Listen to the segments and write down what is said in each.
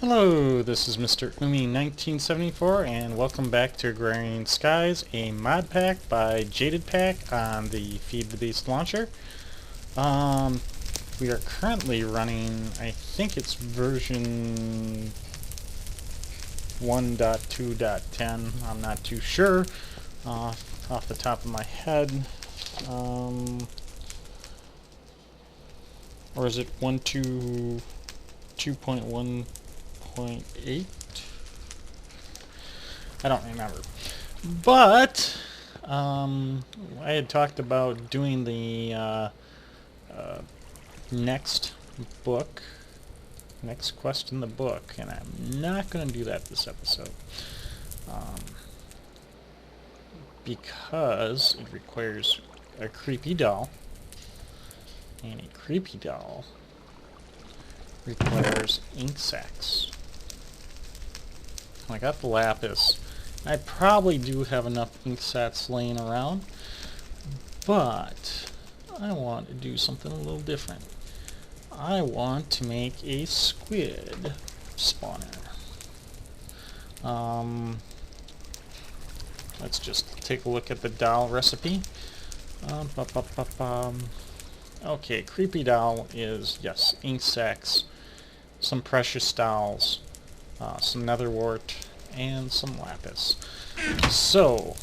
Hello, this is Mr. Umi1974 and welcome back to Agrarian Skies, a mod pack by Jaded Pack on the Feed the Beast launcher. We are currently running, I think it's version 1.2.10, I'm not too sure off the top of my head. Or is it 2.1.8? I don't remember. But I had talked about doing the next quest in the book, and I'm not going to do that this episode because it requires a creepy doll, and a creepy doll requires ink sacs. I got the lapis. I probably do have enough ink sacs laying around, but I want to do something a little different. I want to make a squid spawner. Let's just take a look at the doll recipe. Okay, creepy doll is, yes, ink sacs, some precious dolls, some netherwort, and some lapis. So,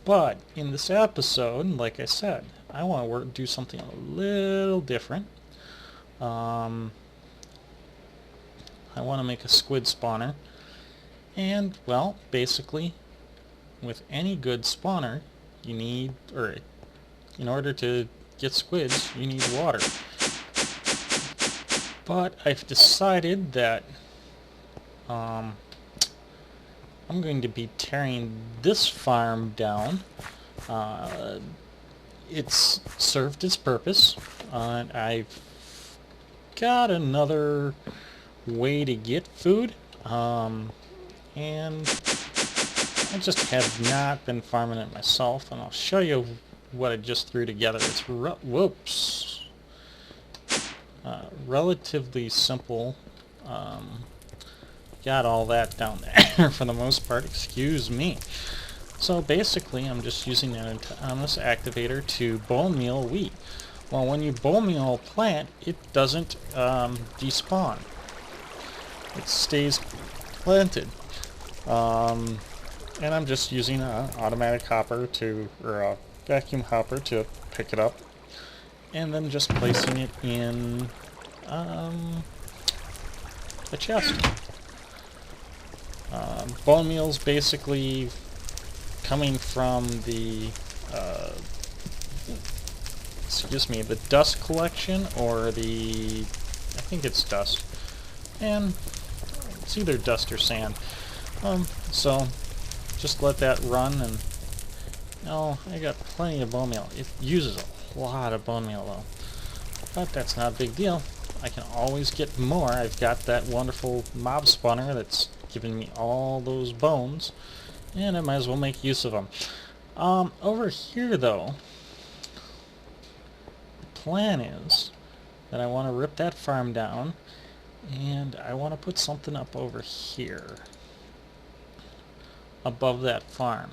but in this episode, like I said, I want to do something a little different. I want to make a squid spawner, and, well, basically, with any good spawner, you need, or in order to get squids, you need water. But I've decided that I'm going to be tearing this farm down. It's served its purpose. I've got another way to get food, and I just have not been farming it myself, and I'll show you what I just threw together. It's relatively simple. Got all that down there for the most part, excuse me. So basically I'm just using an autonomous activator to bone meal wheat. Well, when you bone meal a plant, it doesn't despawn. It stays planted. And I'm just using an automatic hopper to, or a vacuum hopper to pick it up, and then just placing it in a chest. Bone meal's basically coming from the the dust collection, or the, I think it's dust, and it's either dust or sand. So just let that run, and I got plenty of bone meal. It uses a lot of bone meal though, but that's not a big deal. I can always get more. I've got that wonderful mob spawner that's giving me all those bones, and I might as well make use of them. Over here though, the plan is that I want to rip that farm down, and I want to put something up over here above that farm.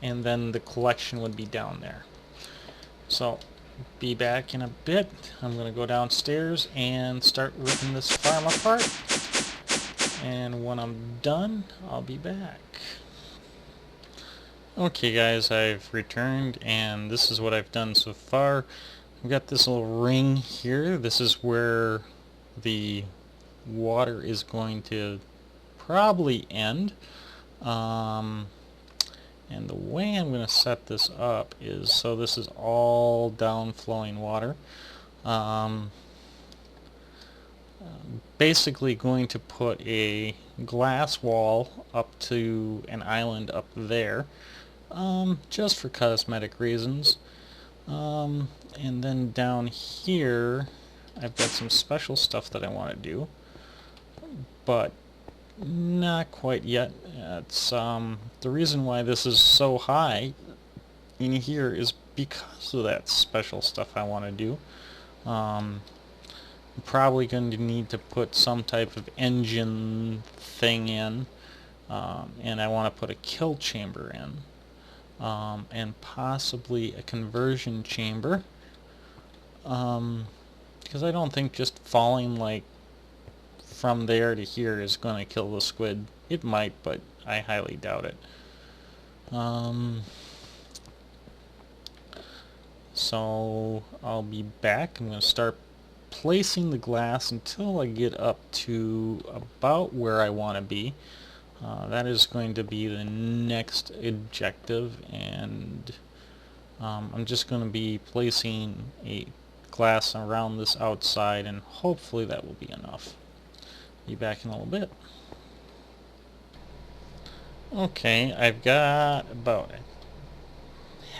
And then the collection would be down there. So, be back in a bit. I'm going to go downstairs and start ripping this farm apart. And when I'm done, I'll be back. Okay guys, I've returned, and this is what I've done so far. I've got this little ring here. This is where the water is going to probably end. And the way I'm going to set this up is, so this is all downflowing water. Basically going to put a glass wall up to an island up there, just for cosmetic reasons. And then down here I've got some special stuff that I want to do, but not quite yet. It's the reason why this is so high in here is because of that special stuff I want to do. I'm probably going to need to put some type of engine thing in, and I want to put a kill chamber in, and possibly a conversion chamber, because I don't think just falling like from there to here is going to kill the squid. It might, but I highly doubt it. So I'll be back. I'm going to start placing the glass until I get up to about where I want to be. That is going to be the next objective, and I'm just going to be placing a glass around this outside, and hopefully that will be enough. Be back in a little bit. Okay, I've got about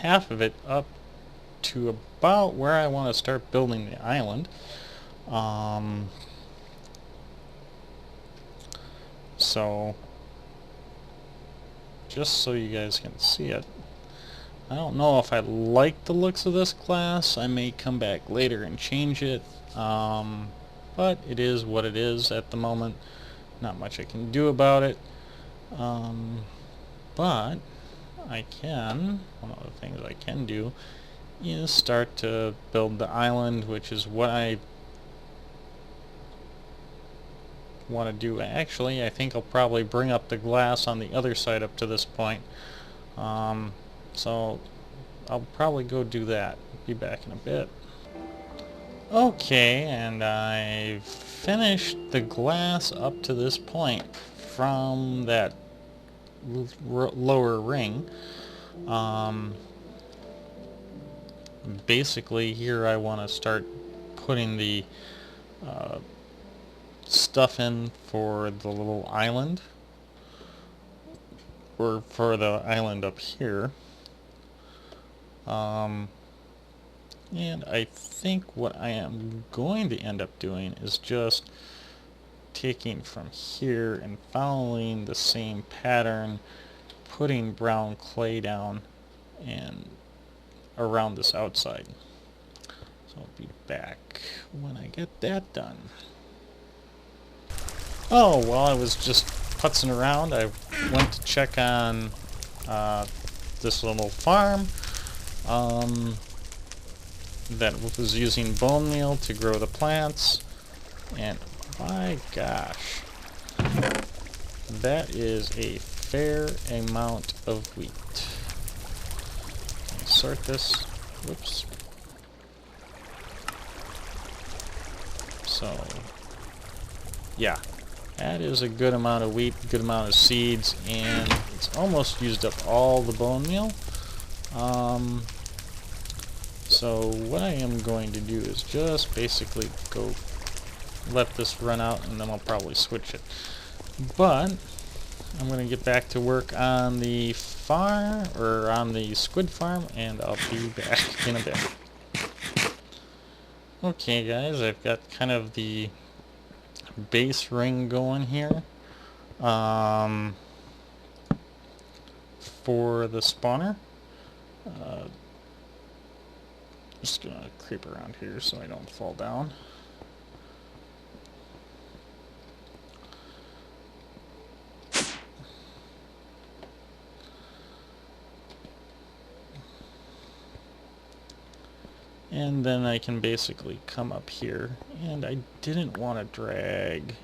half of it up to about where I want to start building the island. So just so you guys can see it, I don't know if I like the looks of this glass. I may come back later and change it, but it is what it is at the moment. Not much I can do about it, but I can, one of the things I can do is start to build the island, which is what I want to do. Actually, I think I'll probably bring up the glass on the other side up to this point. So I'll probably go do that. Be back in a bit. Okay, and I've finished the glass up to this point from that lower ring. Basically here I want to start putting the stuff in for the little island, or for the island up here. And I think what I am going to end up doing is just taking from here and following the same pattern, putting brown clay down and around this outside. So I'll be back when I get that done. Oh, while I was just putzing around, I went to check on this little farm that was using bone meal to grow the plants, and my gosh, that is a fair amount of wheat. Sort this. Whoops. So, yeah, that is a good amount of wheat, good amount of seeds, and it's almost used up all the bone meal. So what I am going to do is just basically go let this run out, and then I'll probably switch it. But I'm going to get back to work on the farm, or on the squid farm, and I'll be back in a bit. Okay guys, I've got kind of the base ring going here for the spawner. Just gonna creep around here so I don't fall down. And then I can basically come up here, and I didn't want to drag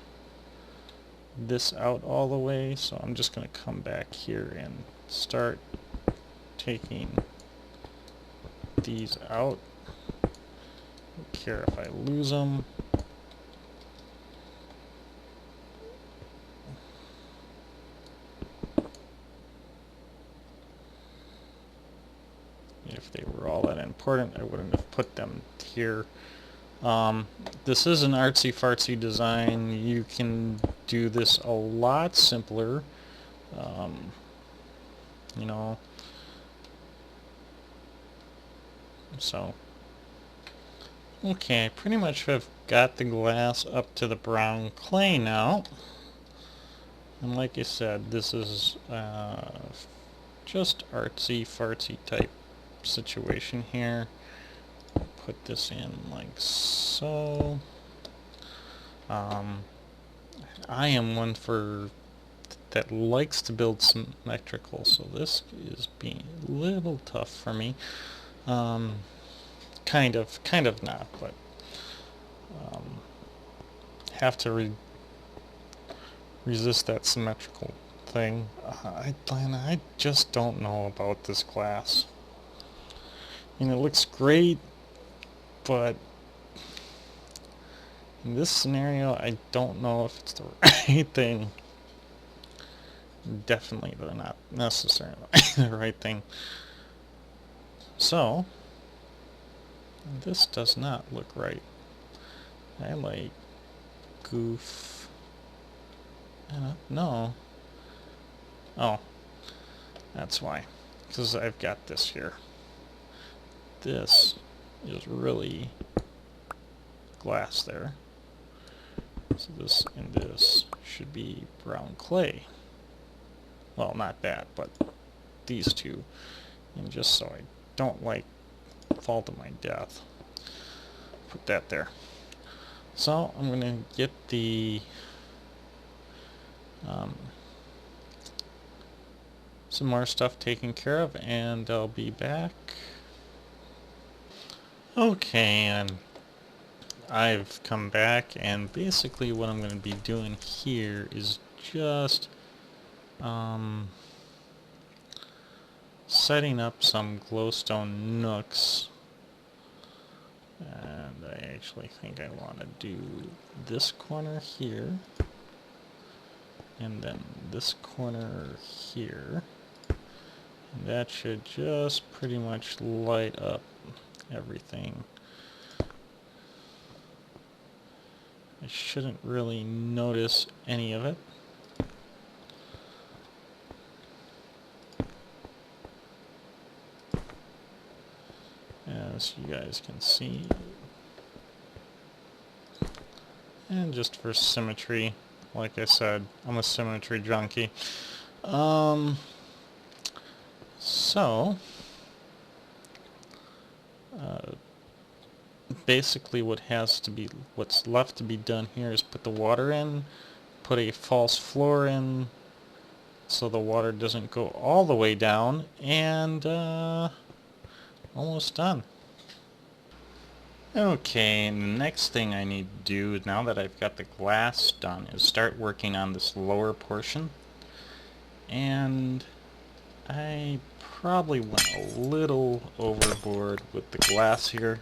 this out all the way, so I'm just going to come back here and start taking these out. Don't care if I lose them. If they were all that important, I wouldn't have put them here. This is an artsy-fartsy design. You can do this a lot simpler. You know, so okay, I pretty much have got the glass up to the brown clay now, and like I said, this is just artsy-fartsy type situation here. Put this in like so. I am one that likes to build symmetrical, so this is being a little tough for me. Kind of not, but have to resist that symmetrical thing. I just don't know about this glass. I mean, it looks great, but in this scenario, I don't know if it's the right thing. Definitely, they're not necessarily the right thing. So, this does not look right. I like goof. I don't know. Oh, that's why. Because I've got this here. This is really glass there. So this and this should be brown clay. Well, not that, but these two. And just so I don't like fall to my death, put that there. So I'm going to get the some more stuff taken care of, and I'll be back. Okay, and I've come back, and basically what I'm going to be doing here is just setting up some glowstone nooks. And I actually think I want to do this corner here, and then this corner here. And that should just pretty much light up everything. I shouldn't really notice any of it. As you guys can see. And just for symmetry, like I said, I'm a symmetry junkie. Basically what's left to be done here is put the water in, put a false floor in, so the water doesn't go all the way down, and almost done. Okay, and the next thing I need to do, now that I've got the glass done, is start working on this lower portion. And I probably went a little overboard with the glass here.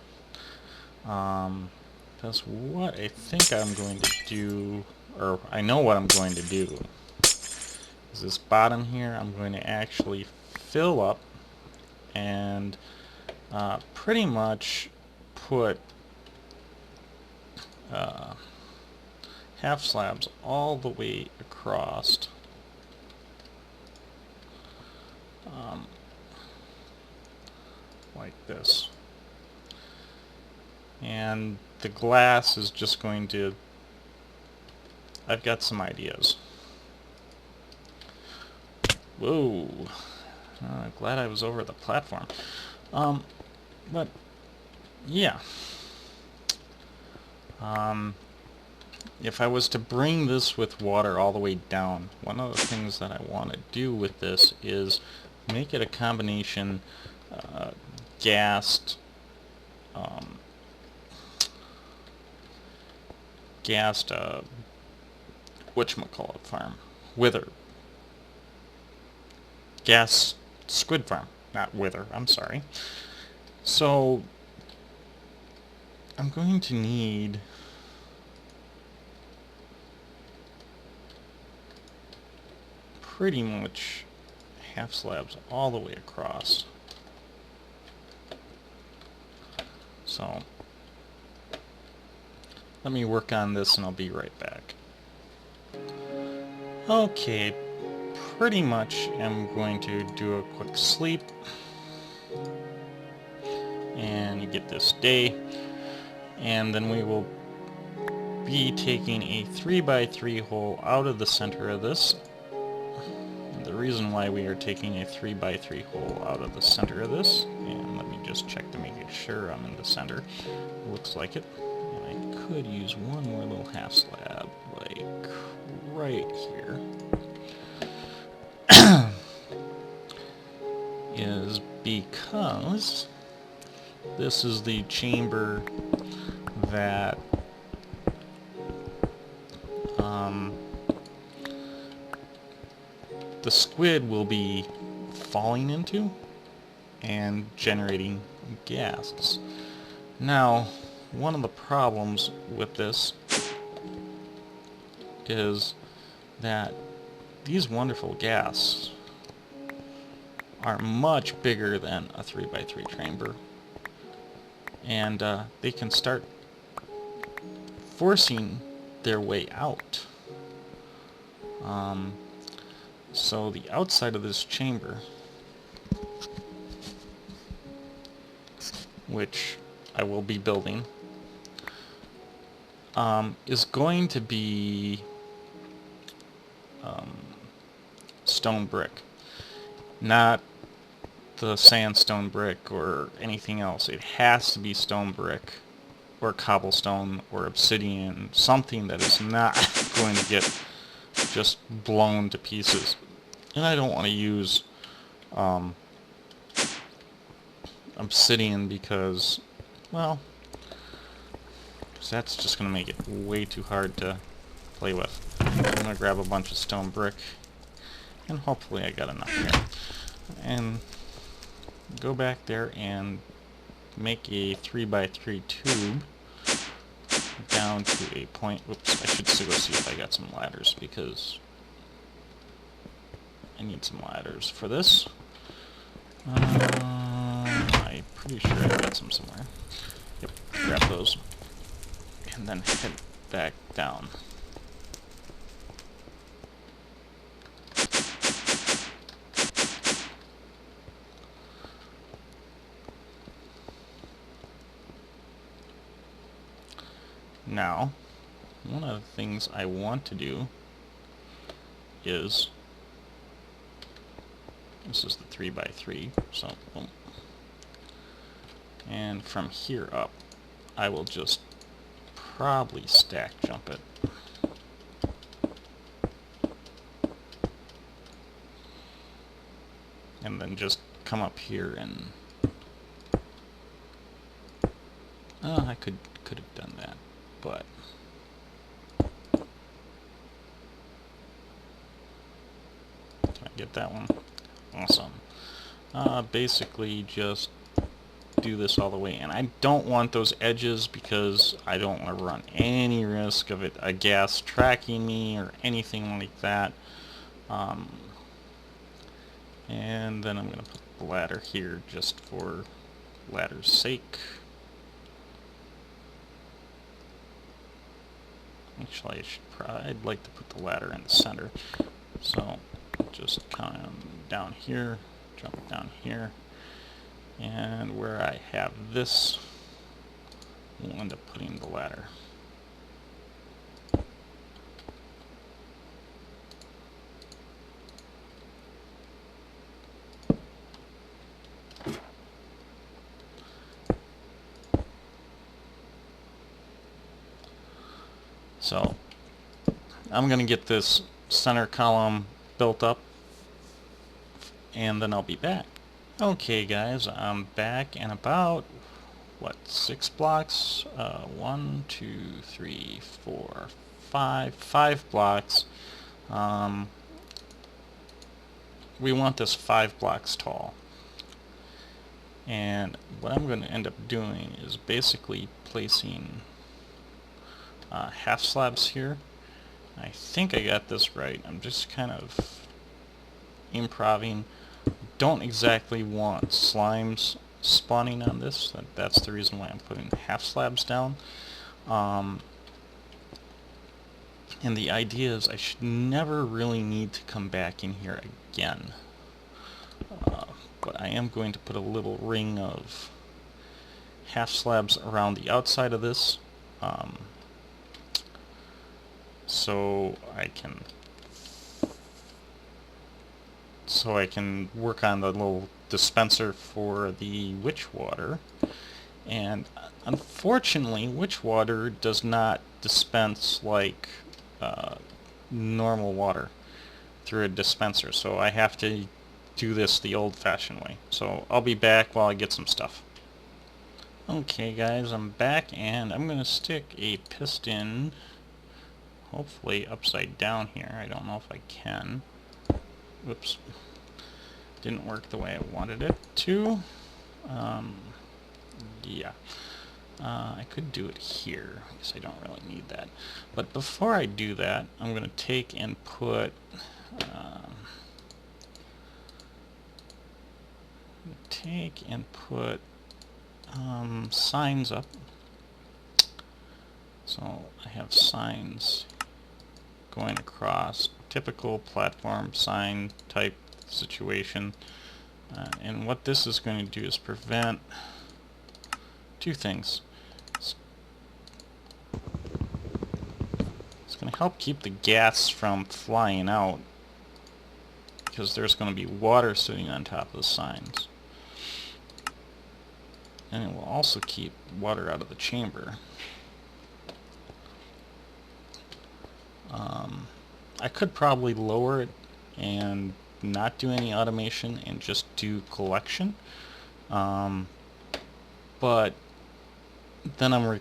That's what I think I'm going to do, or I know what I'm going to do, is this bottom here I'm going to actually fill up and pretty much put half slabs all the way across. Like this. And the glass is just going to... I've got some ideas. Whoa. Glad I was over the platform. But, yeah. If I was to bring this with water all the way down, one of the things that I want to do with this is make it a combination Ghast, whatchamacallit farm, Ghast Squid farm, not Wither, I'm sorry. So I'm going to need pretty much half slabs all the way across. So let me work on this and I'll be right back. Okay, pretty much I'm going to do a quick sleep and get this day, and then we will be taking a 3x3 hole out of the center of this. The reason why we are taking a 3x3 hole out of the center of this, and let me just check to make sure I'm in the center. Looks like it. And I could use one more little half slab, like right here. Is because this is the chamber that the squid will be falling into and generating ghasts. Now, one of the problems with this is that these wonderful ghasts are much bigger than a 3x3 chamber, and they can start forcing their way out. So the outside of this chamber, which I will be building, is going to be stone brick. Not the sandstone brick or anything else. It has to be stone brick or cobblestone or obsidian, something that is not going to get just blown to pieces. And I don't want to use obsidian because, well, that's just going to make it way too hard to play with. I'm going to grab a bunch of stone brick, and hopefully I got enough here. And go back there and make a 3x3 tube down to a point. Whoops, I should go see if I got some ladders, because I need some ladders for this. I'm pretty sure I got some somewhere. Yep, grab those. And then head back down. Now, one of the things I want to do is, this is the 3x3, so boom. And from here up, I will just probably stack jump it. And then just come up here and I could have done that, but can I get that one? Awesome. Basically just do this all the way, and I don't want those edges because I don't want to run any risk of a ghast tracking me or anything like that. And then I'm going to put the ladder here just for ladder's sake. Actually, I'd like to put the ladder in the center. So just come down here, jump down here, and where I have this, we'll end up putting the ladder. So I'm going to get this center column built up, and then I'll be back. Okay guys, I'm back in about, what, 6 blocks? 1, 2, 3, 4, 5 blocks. We want this 5 blocks tall. And what I'm going to end up doing is basically placing half slabs here. I think I got this right. I'm just kind of improvising. Don't exactly want slimes spawning on this. That's the reason why I'm putting half slabs down. And the idea is I should never really need to come back in here again. But I am going to put a little ring of half slabs around the outside of this, so I can work on the little dispenser for the witch water, And unfortunately, witch water does not dispense like normal water through a dispenser, so I have to do this the old-fashioned way. So I'll be back while I get some stuff. Okay guys, I'm back, and I'm going to stick a piston, hopefully upside down here. I don't know if I can. Whoops. Didn't work the way I wanted it to. Yeah. I could do it here, because I don't really need that. But before I do that, I'm going to take and put signs up. So I have signs going across, typical platform sign type situation. And what this is going to do is prevent two things. It's going to help keep the gas from flying out, because there's going to be water sitting on top of the signs. And it will also keep water out of the chamber. I could probably lower it and not do any automation and just do collection. But then I'm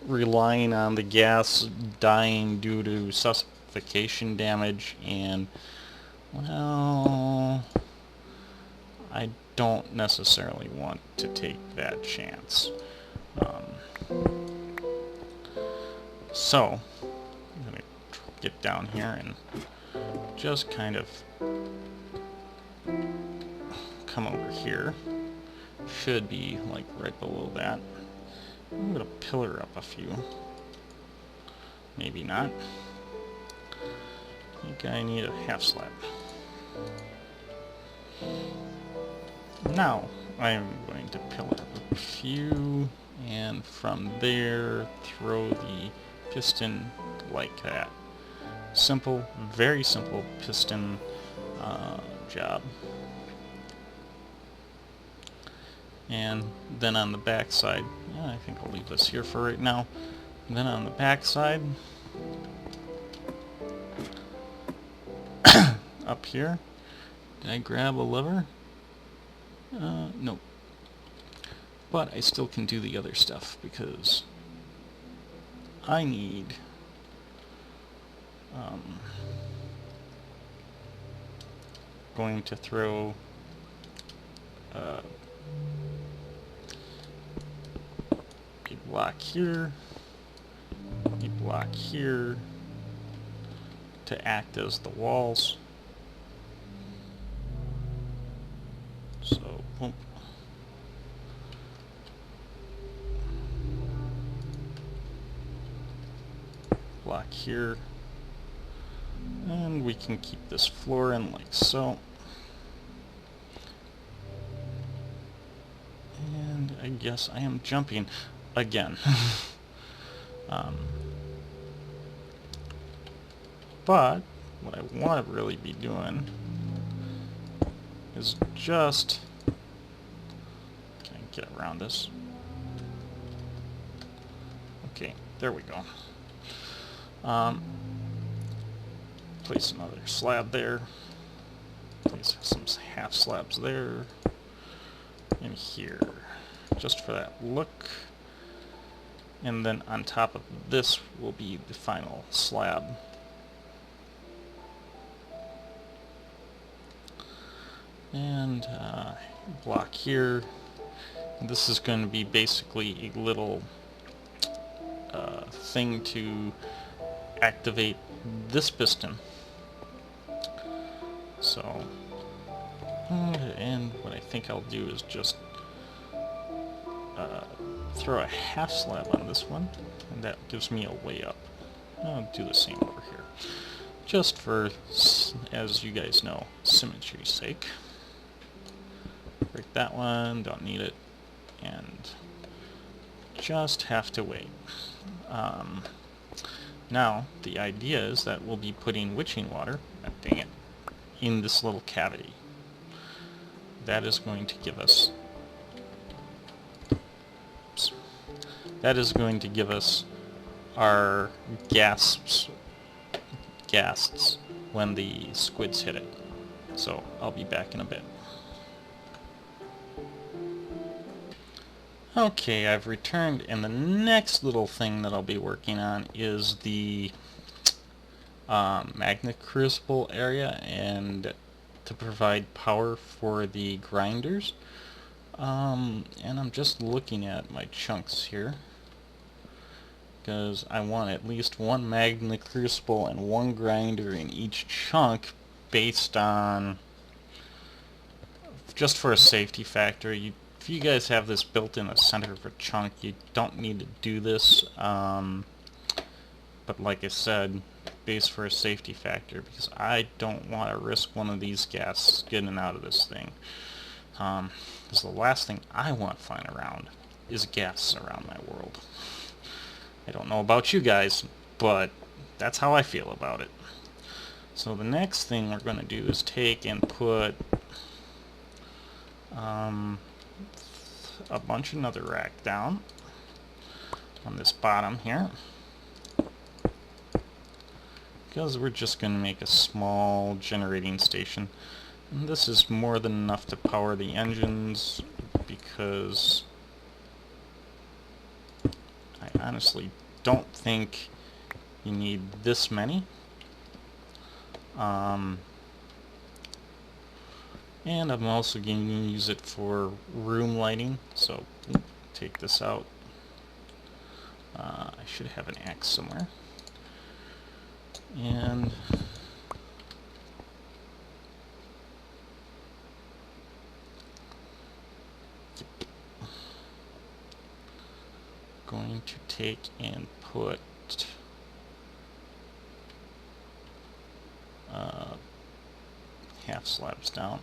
relying on the gas dying due to suffocation damage, and well, I don't necessarily want to take that chance. So I'm going to get down here and just kind of come over here. Should be like right below that. I'm going to pillar up a few. Maybe not. I think I need a half slab. Now I'm going to pillar up a few, and from there throw the piston like that. Simple, very simple piston job. And then on the back side, I think I'll leave this here for right now. And then on the back side, up here, did I grab a lever? No. But I still can do the other stuff, because I need going to throw a block here, a block here to act as the walls. So, boom. Block here, and we can keep this floor in like so. And I guess I am jumping again. But what I want to really be doing is just, can I get around this? Okay, there we go. Place another slab there. Place some half slabs there. And here. Just for that look. And then on top of this will be the final slab. And block here. And this is going to be basically a little thing to activate this piston. So, and what I think I'll do is just throw a half slab on this one, and that gives me a way up. I'll do the same over here, just for, as you guys know, symmetry's sake. Break that one, don't need it, and just have to wait. Now, the idea is that we'll be putting witching water, dang it, in this little cavity. That is going to give us, oops, that is going to give us our ghasts when the squids hit it. So I'll be back in a bit. Okay, I've returned, and the next little thing that I'll be working on is the magnet crucible area, and to provide power for the grinders. And I'm just looking at my chunks here, because I want at least one magnet crucible and one grinder in each chunk, based on, just for a safety factor. If you guys have this built in the center of a chunk, you don't need to do this, but like I said, based for a safety factor, because I don't want to risk one of these ghasts getting out of this thing. Because the last thing I want flying around is ghasts around my world. I don't know about you guys, but that's how I feel about it. So the next thing we're going to do is take and put a bunch of netherrack down on this bottom here, because we're just going to make a small generating station. And this is more than enough to power the engines, because I honestly don't think you need this many. And I'm also going to use it for room lighting, so take this out. I should have an axe somewhere. And going to take and put half slabs down.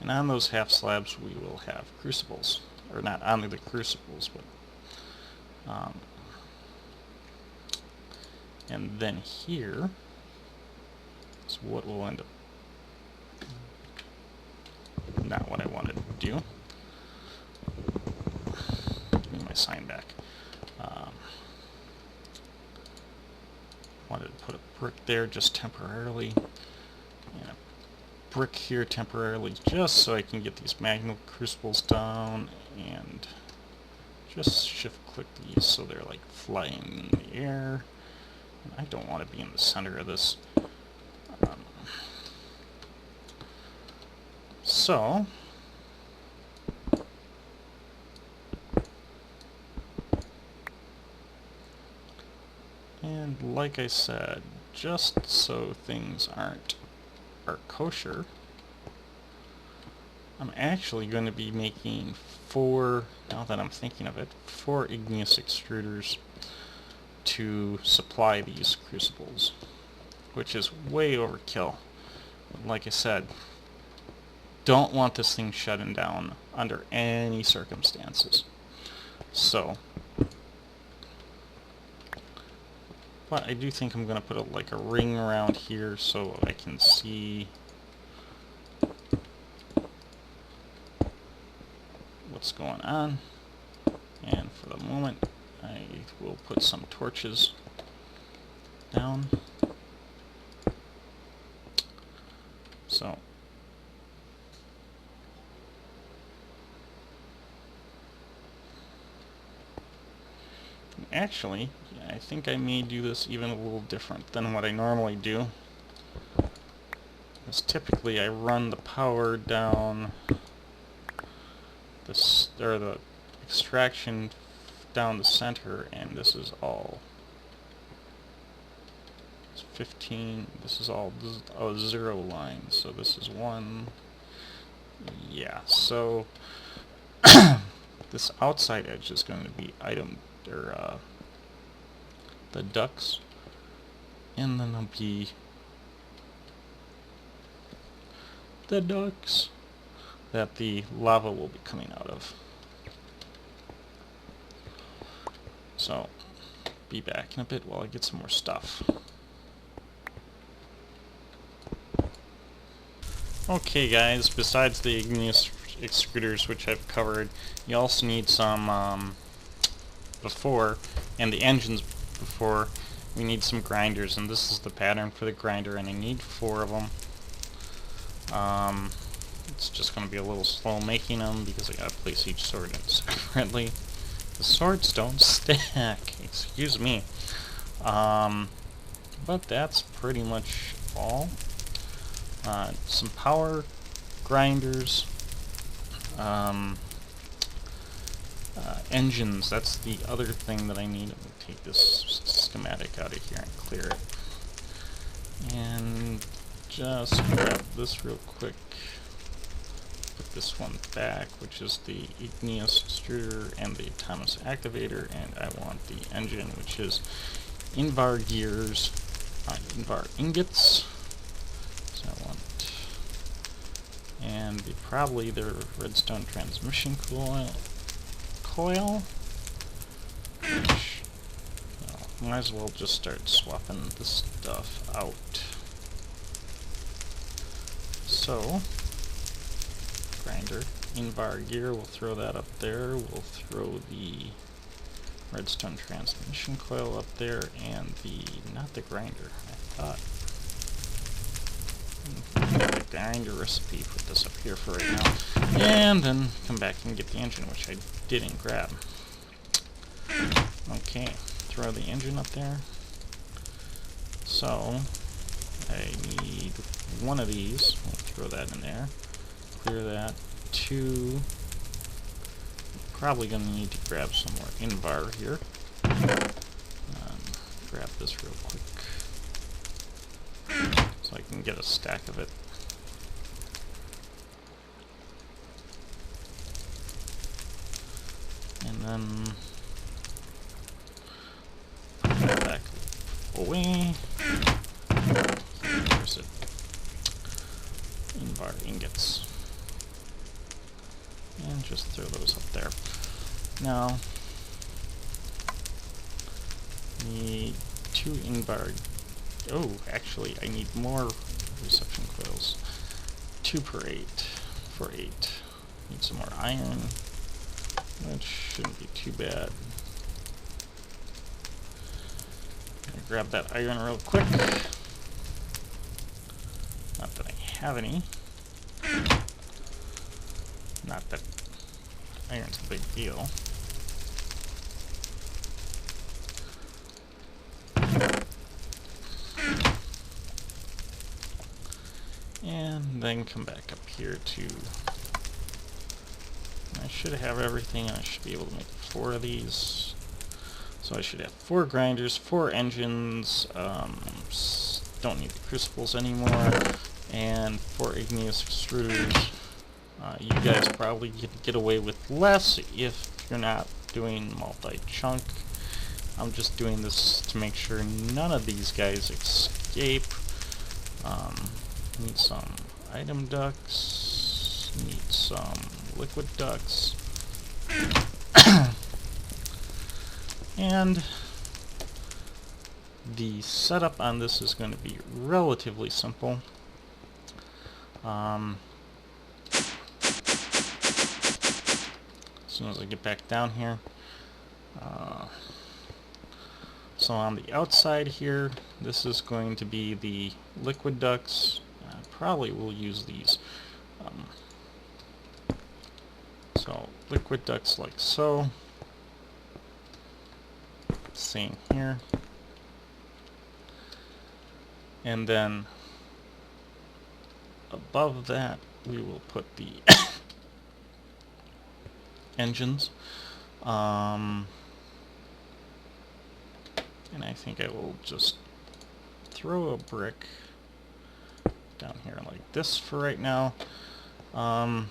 And on those half slabs we will have crucibles. Or not only the crucibles, but and then here is what will end up, not what I wanted to do. Give me my sign back. Wanted to put a brick there just temporarily, and a brick here temporarily, just so I can get these magnet crucibles down, and just shift click these so they're like flying in the air. And I don't want to be in the center of this. And like I said, just so things are kosher, I'm actually going to be making 4, now that I'm thinking of it, 4 igneous extruders to supply these crucibles, which is way overkill. Like I said, don't want this thing shutting down under any circumstances. So, but I do think I'm going to put like a ring around here so I can see what's going on. And for the moment, I will put some torches down. So, actually, I think I may do this even a little different than what I normally do. Because typically I run the power down this, or the extraction down the center, and this is all 15. This is all a 0 line, so this is 1. Yeah, so this outside edge is going to be the ducts, and then there'll be the ducts that the lava will be coming out of. So, be back in a bit while I get some more stuff. Okay guys, besides the igneous extruders, which I've covered, you also need some before, and the engines before, we need some grinders, and this is the pattern for the grinder, and I need 4 of them. It's just going to be a little slow making them because I got to place each sword in separately. The swords don't stack, excuse me. But that's pretty much all. Some power grinders, engines, that's the other thing that I need. I'm going to take this schematic out of here and clear it. And just grab this real quick. Put this one back, which is the igneous extruder and the autonomous activator, and I want the engine, which is Invar gears, Invar ingots. So I want, and probably their redstone transmission coil, which, might as well just start swapping this stuff out. So, grinder, Invar gear, we'll throw that up there. We'll throw the redstone transmission coil up there, and not the grinder, I thought. The grinder recipe, put this up here for right now, and then come back and get the engine, which I didn't grab. Okay, throw the engine up there. So, I need 1 of these, we'll throw that in there, clear that, 2, probably going to need to grab some more Invar here. Grab this real quick so I can get a stack of it. And then put that back away. There's it. Invar ingots. And just throw those up there. Now, need 2 Invar. Oh, actually, I need more reception coils. 2 per 8 for 8. Need some more iron, which shouldn't be too bad. Gonna grab that iron real quick. Not that I have any. Not that iron's a big deal. And then come back up here to... I should have everything. I should be able to make 4 of these. So I should have 4 grinders, 4 engines, don't need the crucibles anymore, and 4 igneous extruders. You guys probably get away with less if you're not doing multi-chunk. I'm just doing this to make sure none of these guys escape. Need some item ducts, need some liquid ducts, and the setup on this is going to be relatively simple. As soon as I get back down here. So on the outside here, this is going to be the liquid ducts. Probably will use these. So liquid ducts like so. Same here. And then above that we will put the engines. And I think I will just throw a brick down here like this for right now. I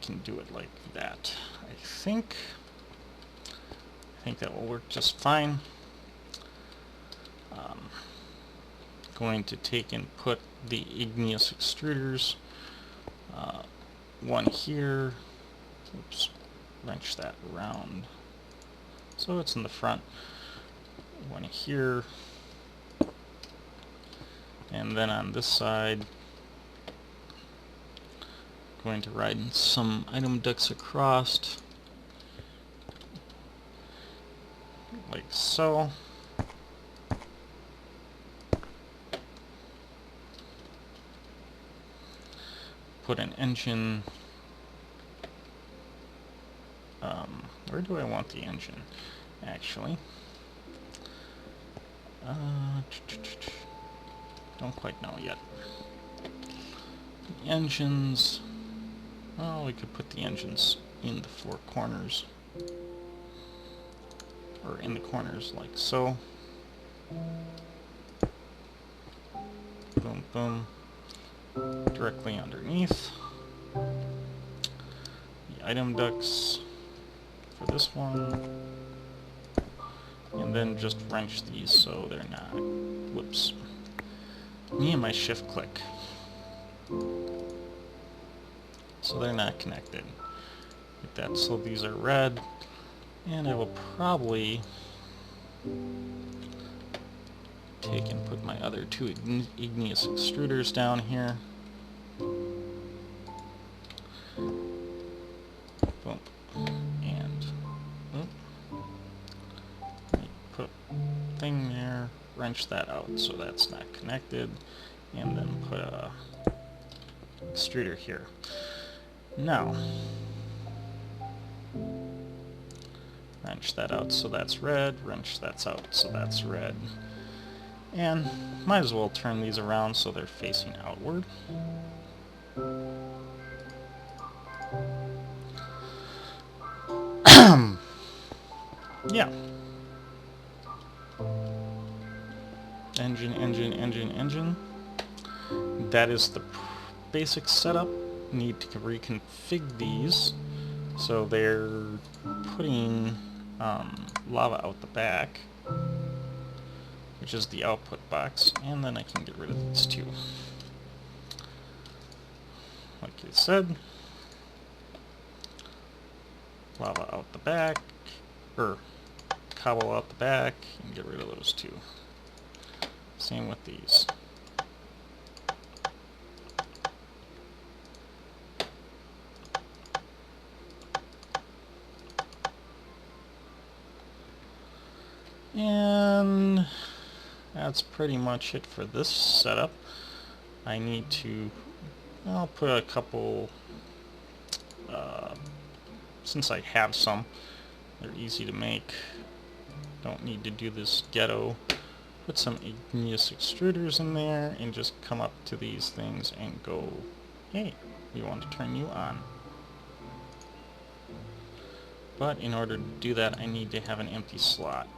can do it like that. I think that will work just fine. Going to take and put the igneous extruders, 1 here. Oops, wrench that around so it's in the front. 1 here, And then on this side, going to ride some item ducts across, like so. Put an engine. Where do I want the engine, actually? Don't quite know yet. The engines. Well, we could put the engines in the four corners. Or in the corners, like so. Boom, boom. Directly underneath. The item ducts for this one. And then just wrench these so they're not... Whoops. Me and my shift click. So they're not connected. Like that, so these are red. And I will probably take and put my other two igneous extruders down here. Boom. And put thing there, wrench that out so that's not connected, and then put a extruder here. Now, wrench that out so that's red, wrench that out so that's red. And might as well turn these around so they're facing outward. Yeah. Engine, engine, engine, engine. That is the basic setup. Need to reconfigure these so they're putting lava out the back, which is the output box, and then I can get rid of these two. Like I said, lava out the back, or cobble out the back, and get rid of those two. Same with these. And that's pretty much it for this setup. I need to, I'll put a couple, since I have some, they're easy to make. Don't need to do this ghetto. Put some igneous extruders in there and just come up to these things and go, hey, we want to turn you on. But in order to do that, I need to have an empty slot.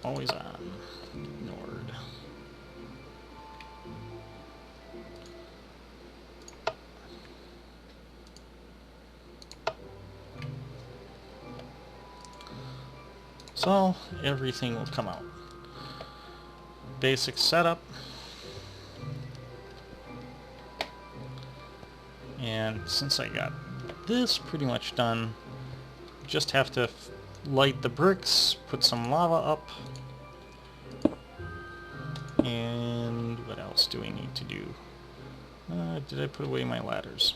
Always on. Ignored. So everything will come out. Basic setup. And since I got this pretty much done, just have to light the bricks, put some lava up, and what else do we need to do? Did I put away my ladders?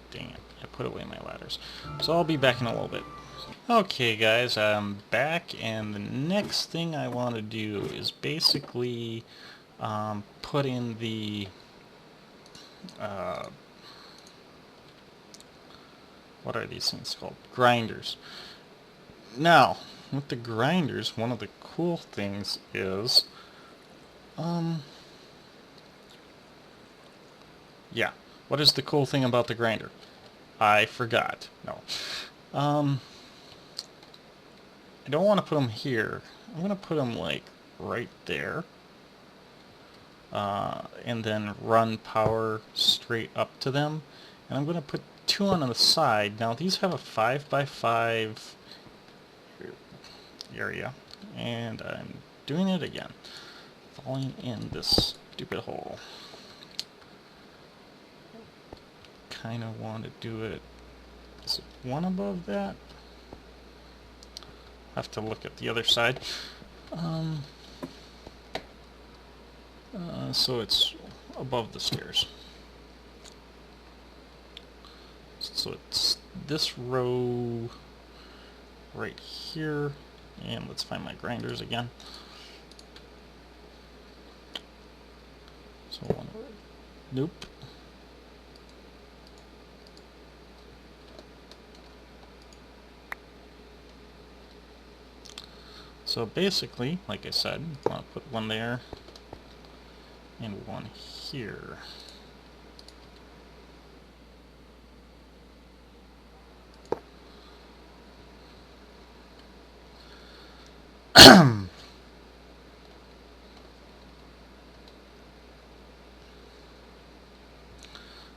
Dang it, I put away my ladders. So I'll be back in a little bit. Okay guys, I'm back, and the next thing I want to do is basically put in the what are these things called? Grinders. Now, with the grinders, one of the cool things is, yeah, what is the cool thing about the grinder? I forgot. No. I don't want to put them here. I'm going to put them, like, right there. And then run power straight up to them. And I'm going to put two on the side. Now, these have a 5x5 area. And I'm doing it again. Falling in this stupid hole. Kind of want to do it. Is it one above that? have to look at the other side. So it's above the stairs. So it's this row right here, and let's find my grinders again. So one, nope. So basically, like I said, I want to put one there and one here.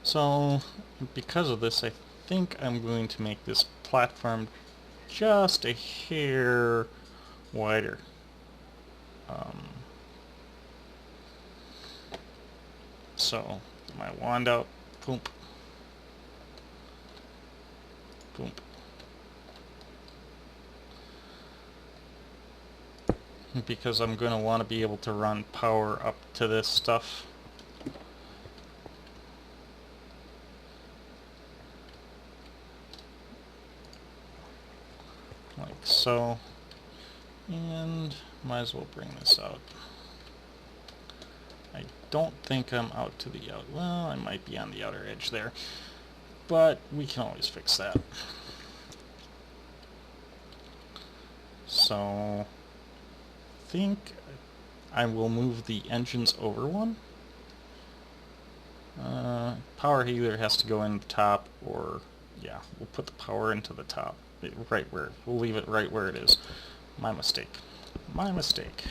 So, because of this, I think I'm going to make this platform just a hair wider. So, my wand out, boom, boom. Because I'm going to want to be able to run power up to this stuff. Like so. And might as well bring this out. I don't think I'm out to the well, I might be on the outer edge there, but we can always fix that. So, I think I will move the engines over one. Power either has to go in the top, or yeah, we'll put the power into the top, right where, we'll leave it right where it is. My mistake. My mistake.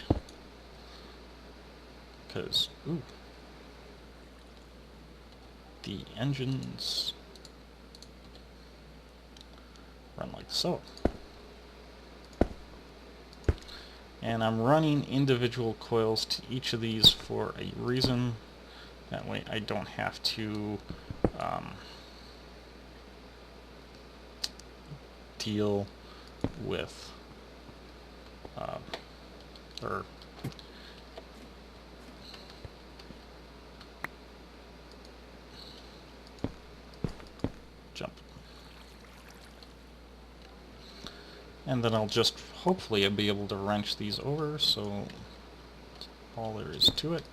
Because, ooh, the engines run like so. And I'm running individual coils to each of these for a reason. That way I don't have to deal with or jump. And then I'll just, hopefully I'll be able to wrench these over, so that's all there is to it.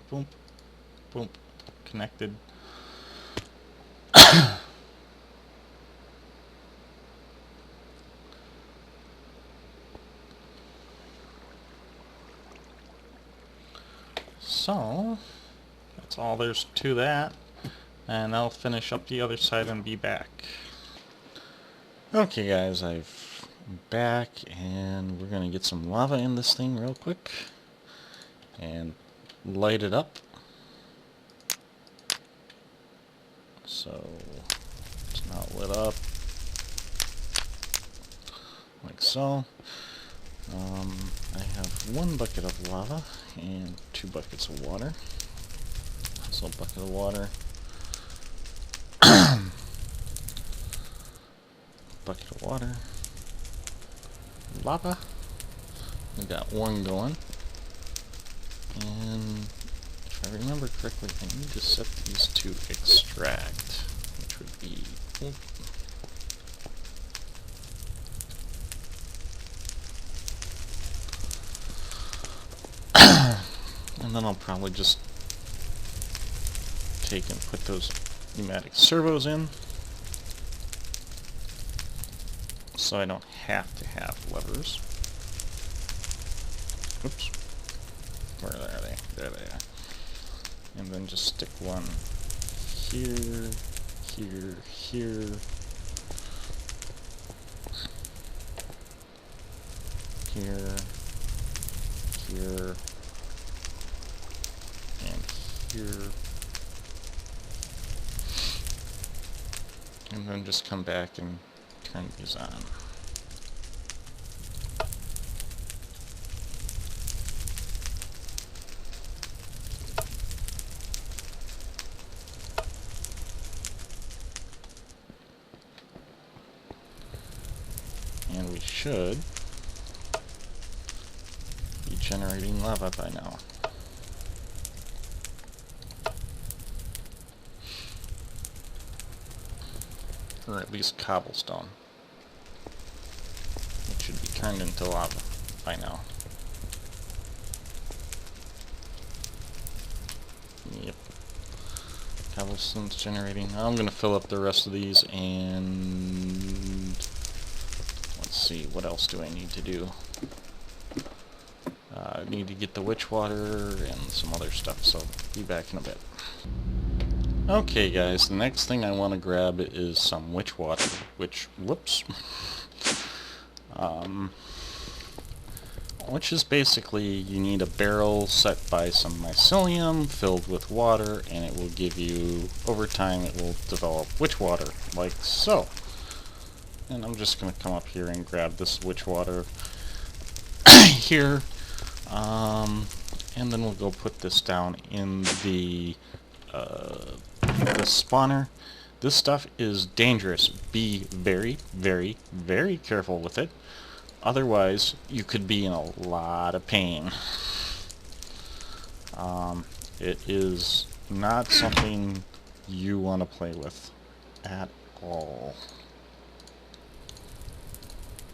Boom, boom, connected. So, that's all there's to that, and I'll finish up the other side and be back. Okay guys, I'm back, and we're gonna get some lava in this thing real quick, and light it up. So, it's not lit up, like so. I have 1 bucket of lava and 2 buckets of water. So bucket of water, bucket of water, lava. We got 1 going, and if I remember correctly, I need to set these to extract, which would be. And then I'll probably just take and put those pneumatic servos in, so I don't have to have levers. Oops. Where are they? There they are. And then just stick one here, here, here. Here, here, and here. And then just come back and turn these on. we should be generating lava by now. Or at least cobblestone. It should be turned into lava by now. Yep. Cobblestone's generating. I'm going to fill up the rest of these, and let's see, what else do I need to do? I need to get the witch water and some other stuff, so be back in a bit. Okay guys, the next thing I want to grab is some witch water, which is basically, you need a barrel set by some mycelium filled with water, and it will give you, over time it will develop witch water, like so. And I'm just going to come up here and grab this witch water here, and then we'll go put this down in the spawner. This stuff is dangerous. Be very, very, very careful with it. Otherwise, you could be in a lot of pain. It is not something you want to play with at all.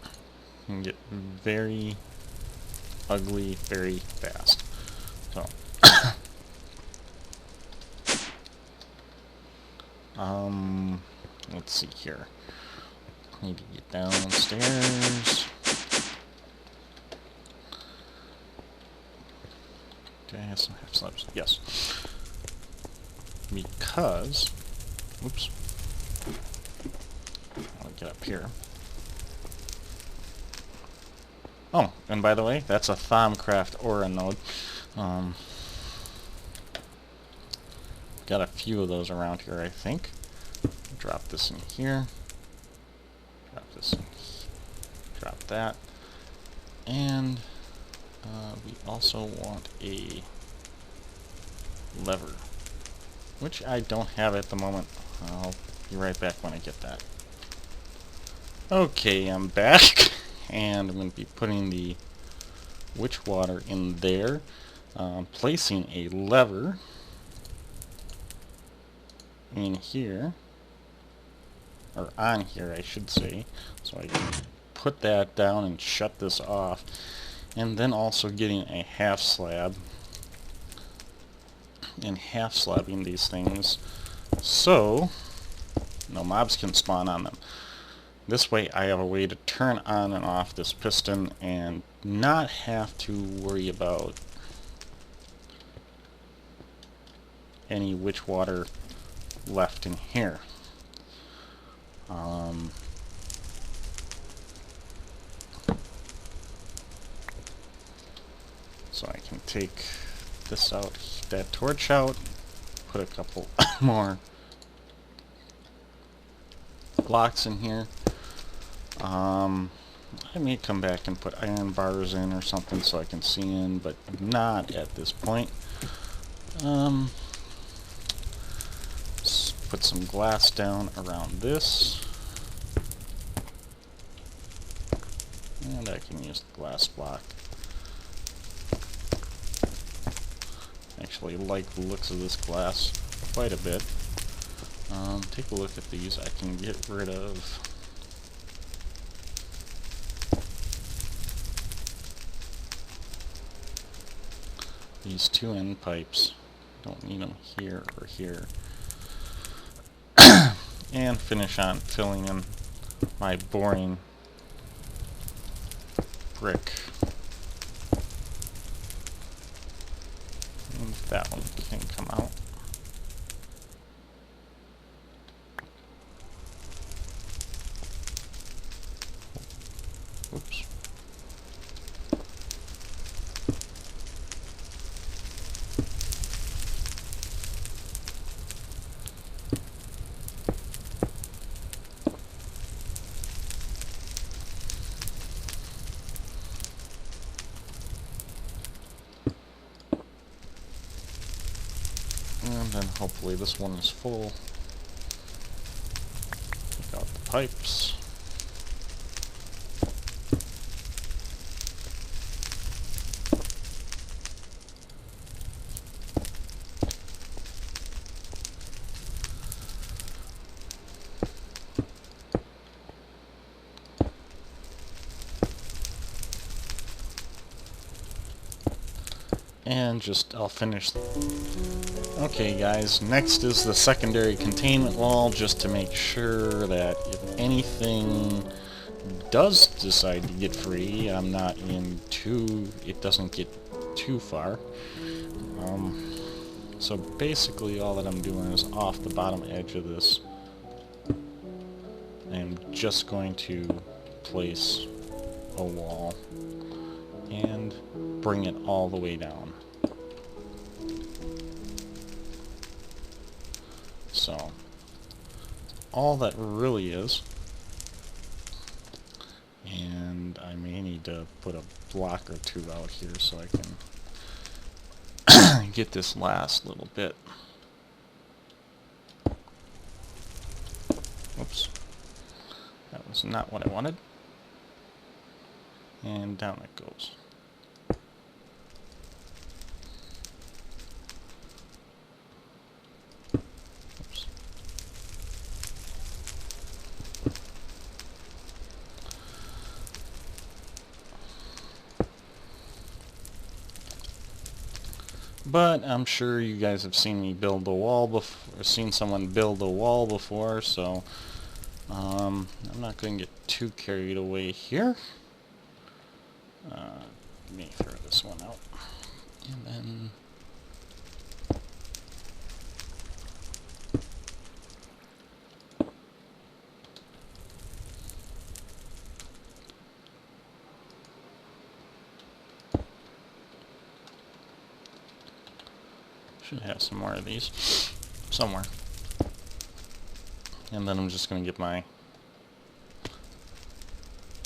It can get very ugly very fast. So, let's see here. Need to get downstairs. Do I have some half slabs? Yes. Because, oops. I'll get up here. Oh, and by the way, that's a Thaumcraft Aura node. Got a few of those around here, I think. Drop this in here. Drop this in here. Drop that. And we also want a lever, which I don't have at the moment. I'll be right back when I get that. Okay, I'm back, and I'm going to be putting the witch water in there, placing a lever in here, or on here I should say, so I can put that down and shut this off, and then also getting a half slab and half slabbing these things so no mobs can spawn on them. This way I have a way to turn on and off this piston and not have to worry about any witch water left in here. So I can take this out, that torch out, put a couple more blocks in here. I may come back and put iron bars in or something so I can see in, but not at this point. Let's put some glass down around this. And I can use the glass block. Actually like the looks of this glass quite a bit. Take a look at these. I can get rid of these two end pipes. Don't need them here or here. And finish on filling in my boring brick. And that one can come out. Oops. And then hopefully this one is full. Take out the pipes. And I'll finish. Okay guys, next is the secondary containment wall, just to make sure that if anything does decide to get free, it doesn't get too far. So basically all that I'm doing is off the bottom edge of this. I'm just going to place a wall and bring it all the way down. So, all that really is. And I may need to put a block or two out here so I can get this last little bit. Oops. That was not what I wanted. And down it goes. Oops. But I'm sure you guys have seen me build a wall before, or seen someone build a wall before, so I'm not going to get too carried away here. Let me throw this one out, and then should have some more of these somewhere. And then I'm just going to get my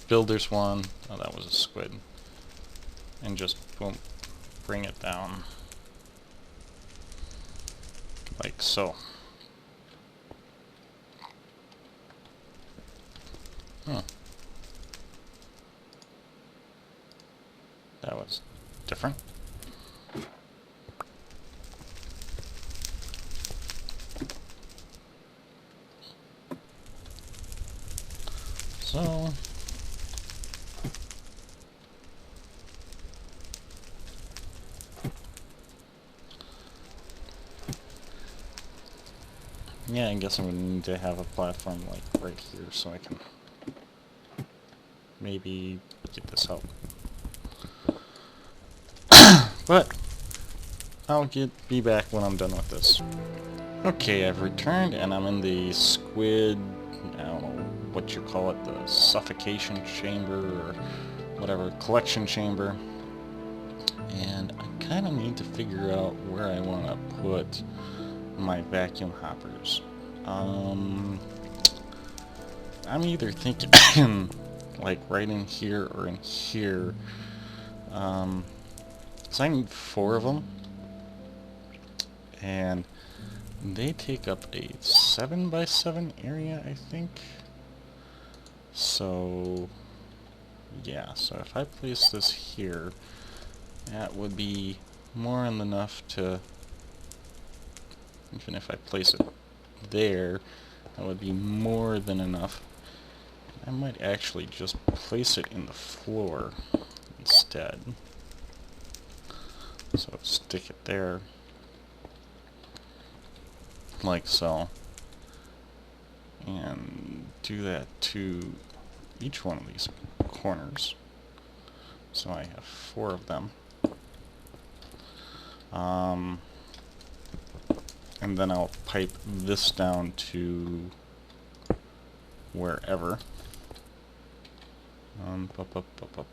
builder's one. Oh, that was a squid. And just boom, bring it down like so. That was different. So yeah, I guess I'm going to need to have a platform like right here so I can maybe get this out. But I'll be back when I'm done with this. Okay, I've returned and I'm in the Squid, I don't know what you call it, the suffocation chamber or whatever, collection chamber. And I kind of need to figure out where I want to put my vacuum hoppers. I'm either thinking like right in here or in here. So I need 4 of them, and they take up a 7x7 area, I think. So yeah, so if I place this here, that would be more than enough to, even if I place it there, that would be more than enough. I might actually just place it in the floor instead. So stick it there, like so, and do that to each one of these corners. So I have 4 of them. And then I'll pipe this down to wherever. Up.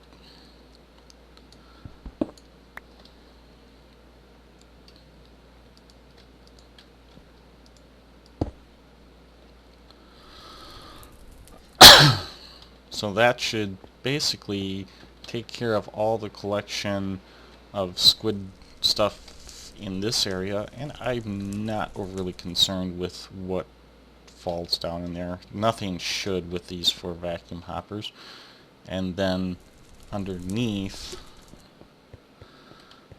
So that should basically take care of all the collection of squid stuff in this area, and I'm not overly concerned with what falls down in there. Nothing should with these 4 vacuum hoppers. And then underneath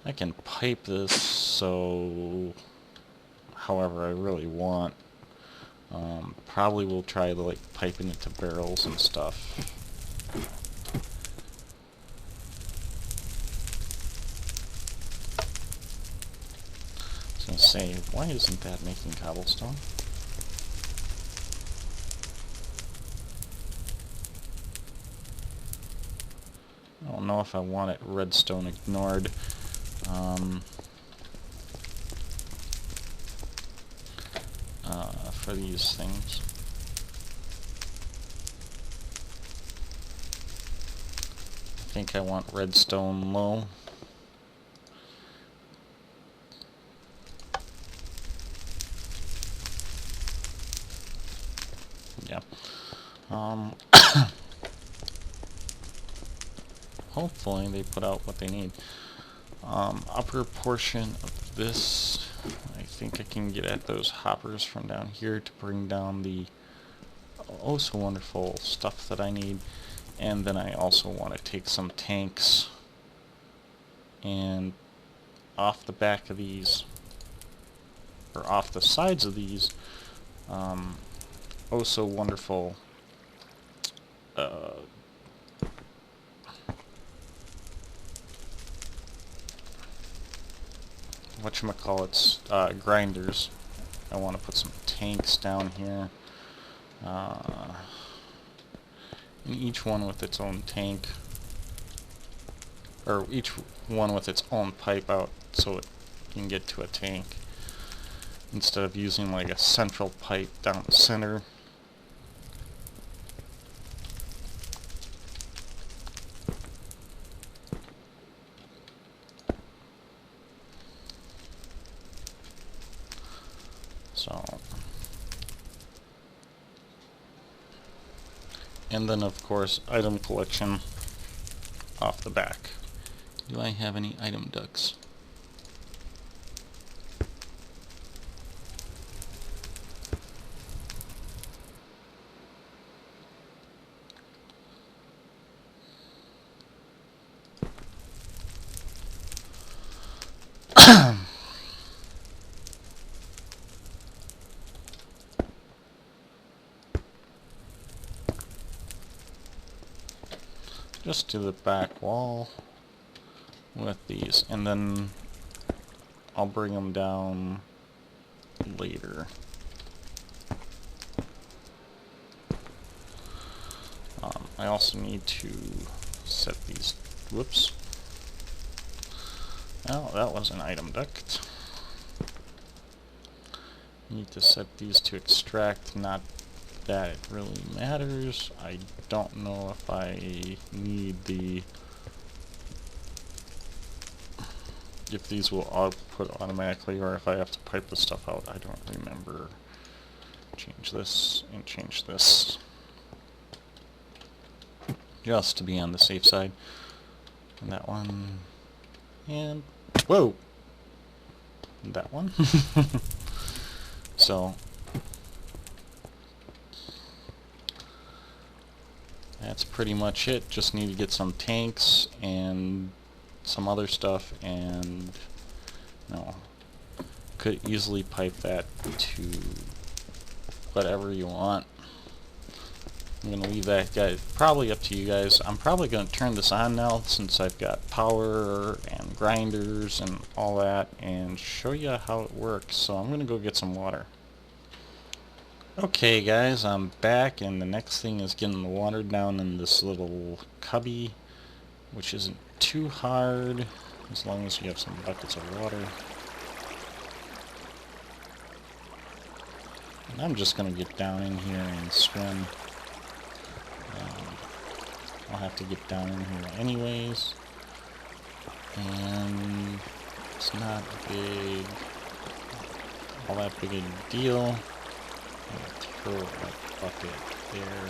I can pipe this so however I really want. Probably will try like piping it to barrels and stuff. say, why isn't that making cobblestone? I don't know if I want it redstone ignored. For these things. I think I want redstone low. Yeah. Hopefully they put out what they need. Upper portion of this, I think I can get at those hoppers from down here to bring down the oh so wonderful stuff that I need. And then I also want to take some tanks and off the back of these, or off the sides of these, oh so wonderful whatchamacallits, grinders. I want to put some tanks down here, and each one with its own tank, or each one with its own pipe out so it can get to a tank, instead of using like a central pipe down the center. So, and then of course item collection off the back. Do I have any item ducks? Just to the back wall with these, and then I'll bring them down later. I also need to set these, whoops, oh, that was an item duct. Need to set these to extract, not that it really matters. I don't know if I need the, if these will output automatically or if I have to pipe the stuff out. I don't remember. Change this and change this, just to be on the safe side. And that one, and whoa, that one. So that's pretty much it. Just need to get some tanks and some other stuff, and could easily pipe that to whatever you want. I'm gonna leave that guy probably up to you guys. I'm probably gonna turn this on now since I've got power and grinders and all that, and show you how it works. So I'm gonna go get some water. Okay guys, I'm back, and the next thing is getting the water down in this little cubby, which isn't too hard as long as you have some buckets of water. And I'm just going to get down in here and swim. I'll have to get down in here anyways. And it's not big, all that big a deal. Throw that bucket there,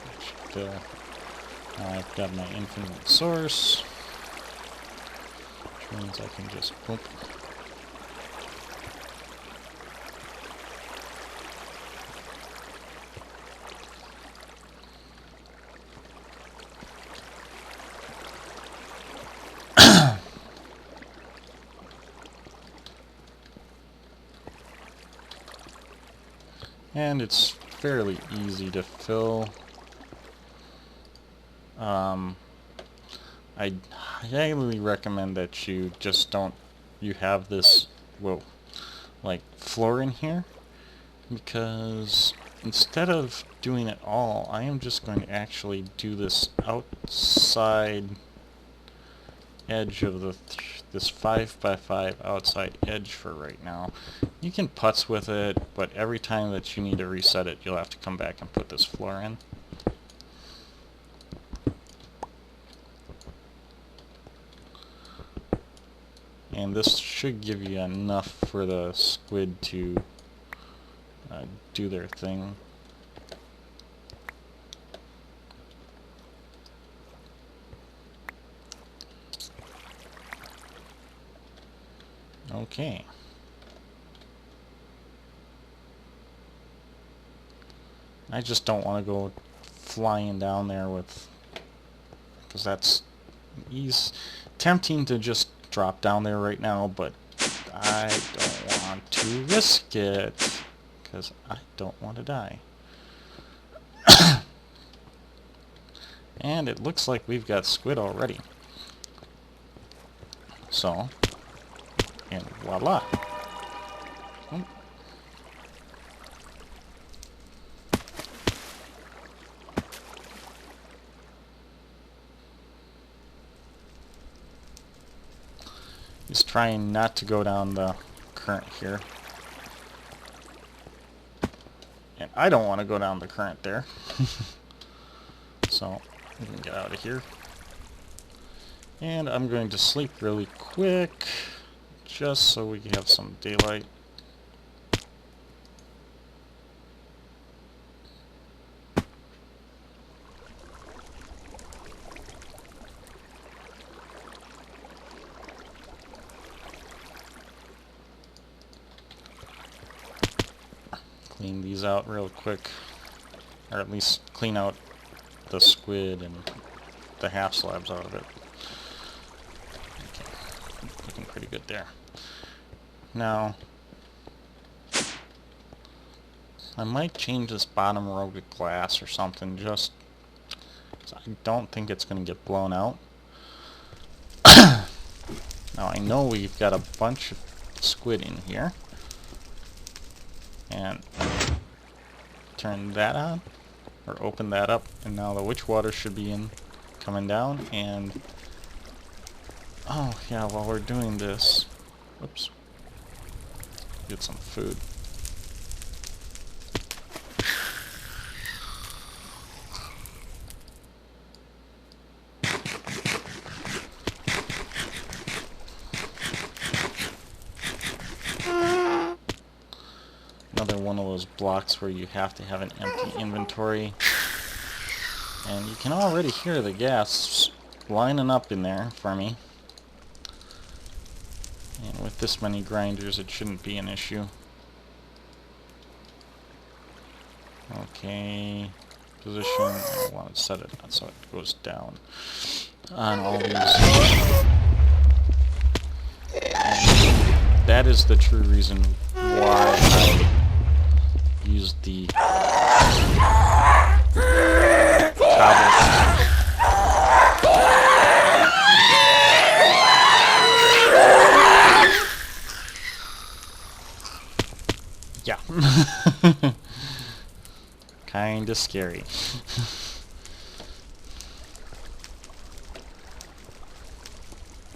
which fill. Now I've got my infinite source, which means I can just boop. And it's fairly easy to fill. I highly recommend that you just don't, you have this, whoa, like floor in here, because instead of doing it all, I am just going to actually do this outside edge of this 5x5 outside edge for right now. You can putz with it, but every time that you need to reset it, you'll have to come back and put this floor in. And this should give you enough for the squid to do their thing. Okay. I just don't want to go flying down there with, because that's tempting to just drop down there right now, but I don't want to risk it because I don't want to die. And it looks like we've got squid already. So, and voila. He's trying not to go down the current here. And I don't want to go down the current there. So, we can get out of here. And I'm going to sleep really quick, just so we have some daylight. Clean these out real quick, or at least clean out the squid and the half slabs out of it. Okay, looking pretty good there. Now, I might change this bottom row to glass or something, just 'cause I don't think it's going to get blown out. Now I know we've got a bunch of squid in here. And turn that on, or open that up, and now the witch water should be coming down. And oh yeah, while we're doing this, whoops, get some food. Another one of those blocks where you have to have an empty inventory. And you can already hear the gas lining up in there for me. And with this many grinders, it shouldn't be an issue. Okay, position, I want to set it so it goes down on all these. And that is the true reason why I use the cobble. Yeah. Kinda scary.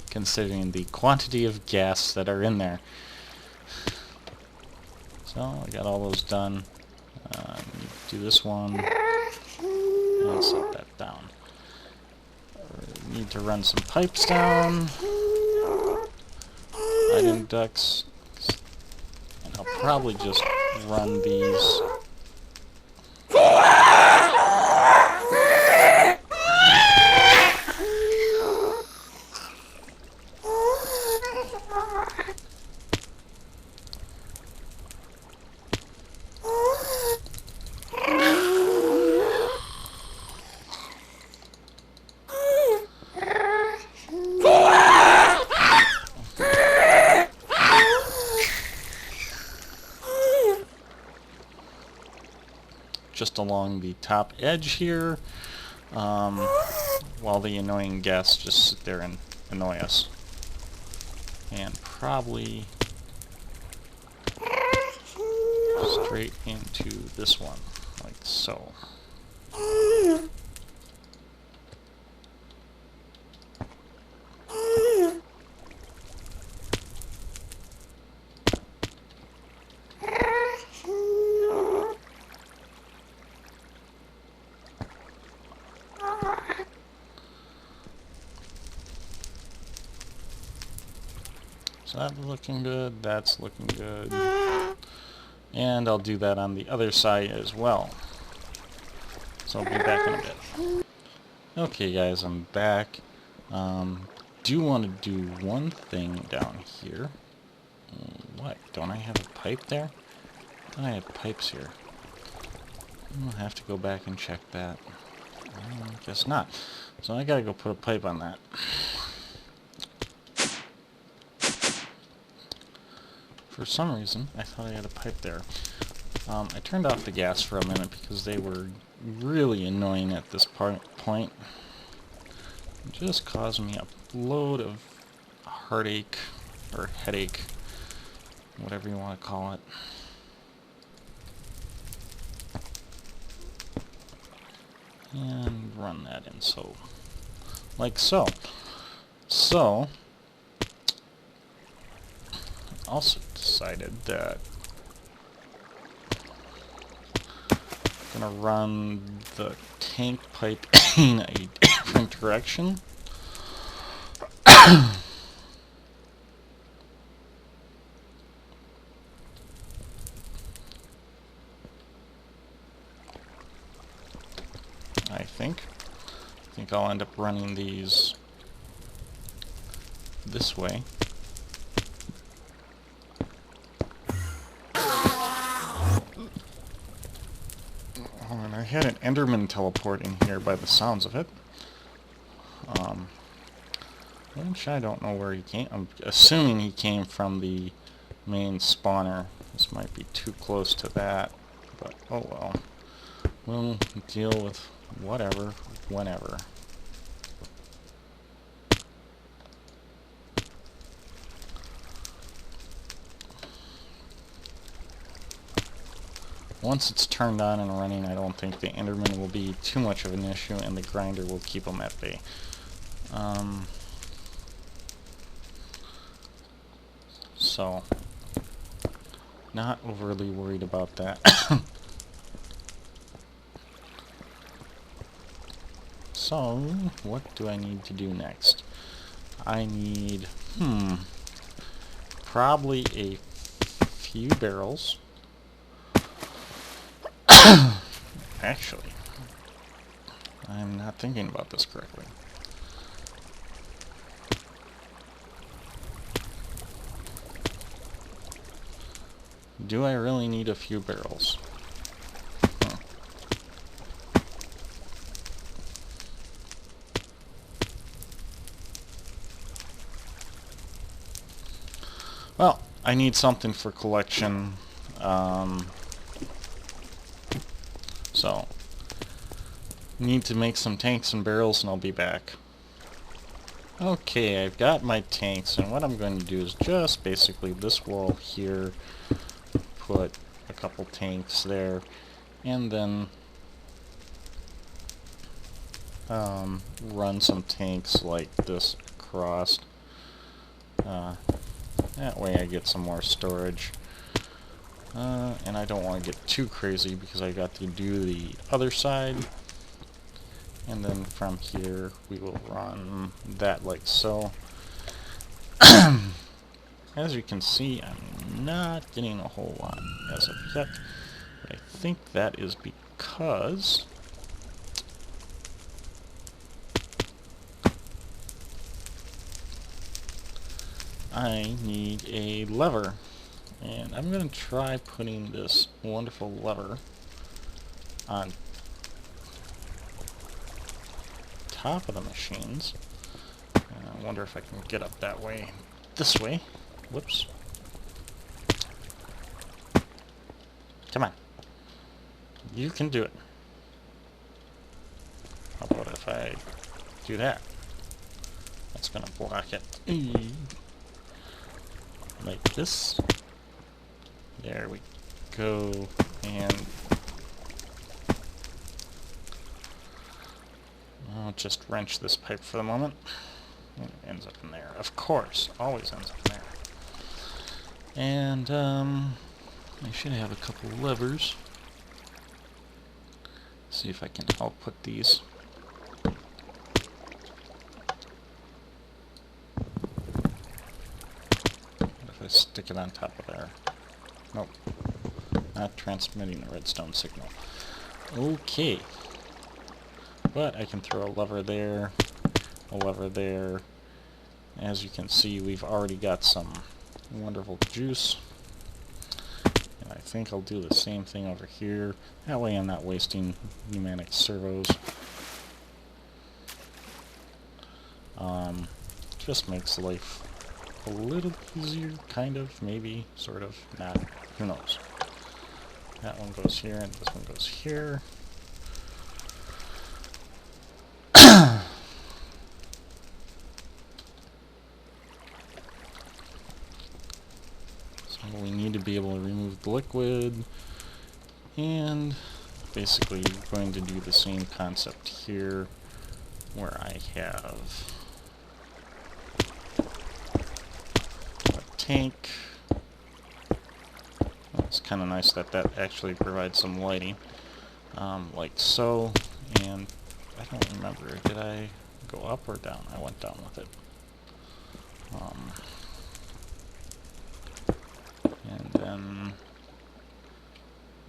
Considering the quantity of gas that are in there. So, I got all those done. Do this one. And set that down. Need to run some pipes down. Item ducts. And I'll probably just run these. Just along the top edge here, while the annoying guests just sit there and annoy us. And probably straight into this one, like so. So that's looking good, that's looking good. And I'll do that on the other side as well. So I'll be back in a bit. Okay guys, I'm back. Do want to do one thing down here. What? Don't I have a pipe there? I thought I had pipes here. I'll have to go back and check that. Guess not. So I gotta go put a pipe on that. For some reason, I thought I had a pipe there. I turned off the gas for a minute because they were really annoying at this point. It just caused me a load of heartache, or headache, whatever you want to call it. And run that in, so, like so. So, I also decided that I'm gonna run the tank pipe in a different direction. I think I'll end up running these this way. Oh, and I had an Enderman teleport in here by the sounds of it. Which I don't know where he came. I'm assuming he came from the main spawner. This might be too close to that, but oh well. We'll deal with whatever, whenever. Once it's turned on and running, I don't think the Enderman will be too much of an issue, and the grinder will keep them at bay. So, not overly worried about that. So, what do I need to do next? I need, probably a few barrels. Actually, I'm not thinking about this correctly. Do I really need a few barrels? Well, I need something for collection. So, need to make some tanks and barrels and I'll be back. Okay, I've got my tanks, and what I'm going to do is just basically this wall here, put a couple tanks there, and then run some tanks like this across. That way I get some more storage. And I don't want to get too crazy because I got to do the other side. And then from here we will run that like so. As you can see, I'm not getting a whole lot as of yet. But I think that is because I need a lever. And I'm going to try putting this wonderful lever on top of the machines. I wonder if I can get up that way. This way. Whoops. Come on. You can do it. How about if I do that? That's going to block it. Like this. There we go and I'll just wrench this pipe for the moment. And it ends up in there. Of course, always ends up in there. And I should have a couple levers. See if I can help put these. If I stick it on top of there. Nope. Not transmitting the redstone signal. Okay. But I can throw a lever there, a lever there. As you can see, we've already got some wonderful juice. And I think I'll do the same thing over here. That way I'm not wasting pneumatic servos. Just makes life a little easier, kind of, maybe, sort of, not, who knows. That one goes here, and this one goes here. So we need to be able to remove the liquid, and basically going to do the same concept here, where I have a tank. Well, it's kind of nice that that actually provides some lighting, like so. And I don't remember, did I go up or down? I went down with it. And then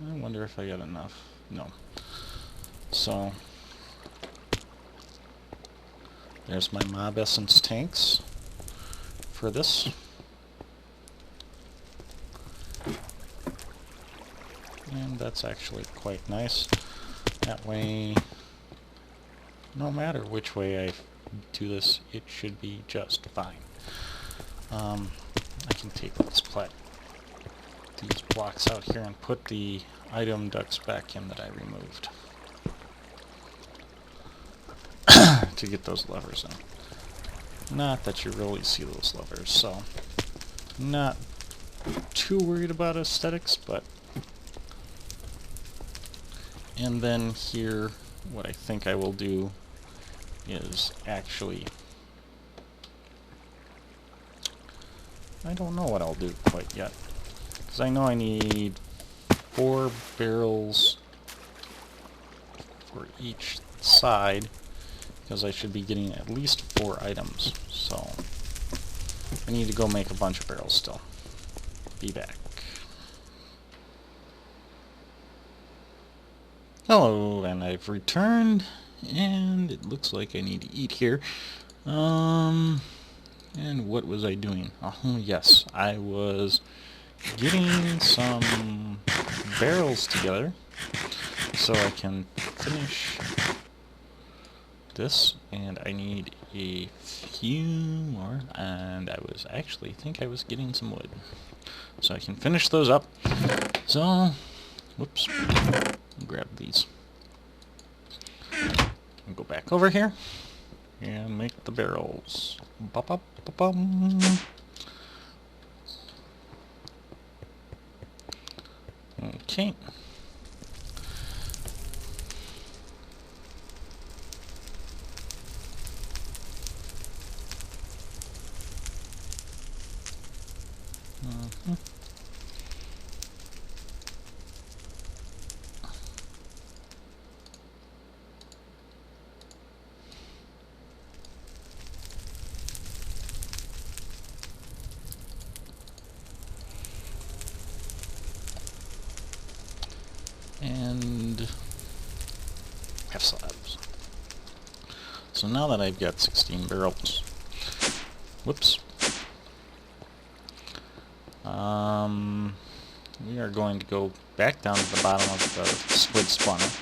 I wonder if I got enough. No. So there's my mob essence tanks for this. And that's actually quite nice. That way, no matter which way I do this, it should be just fine. I can take these blocks out here and put the item ducts back in that I removed to get those levers in. Not that you really see those levers, so not too worried about aesthetics, but... And then here, what I think I will do is actually... I don't know what I'll do quite yet. Because I know I need 4 barrels for each side, because I should be getting at least 4 items. So I need to go make a bunch of barrels still. Be back. Hello, and I've returned, and it looks like I need to eat here. And what was I doing? Oh, yes, I was getting some barrels together so I can finish this, and I need a few more, and I was actually think I was getting some wood so I can finish those up. So, whoops, grab these and go back over here and make the barrels. Ba-ba-ba-bum. Okay. And F slabs. So now that I've got 16 barrels, whoops, we are going to go back down to the bottom of the squid spawner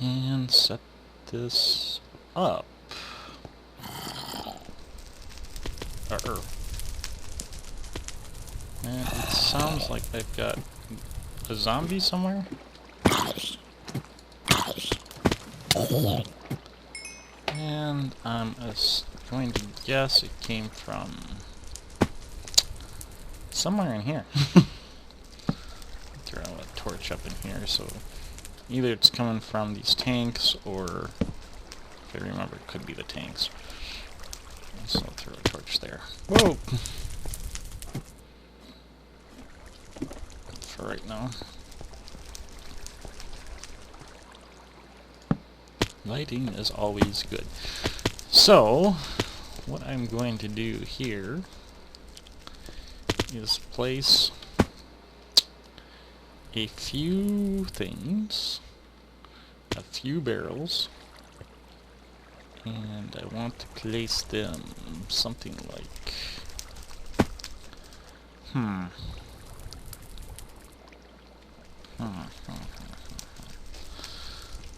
and set this up. And it sounds like I've got a zombie somewhere. And I'm going to guess it came from somewhere in here. Throw a torch up in here, so either it's coming from these tanks, or if I remember, it could be the tanks. So I'll throw a torch there. Whoa! For right now. Lighting is always good. So, what I'm going to do here is place a few things, a few barrels, and I want to place them something like,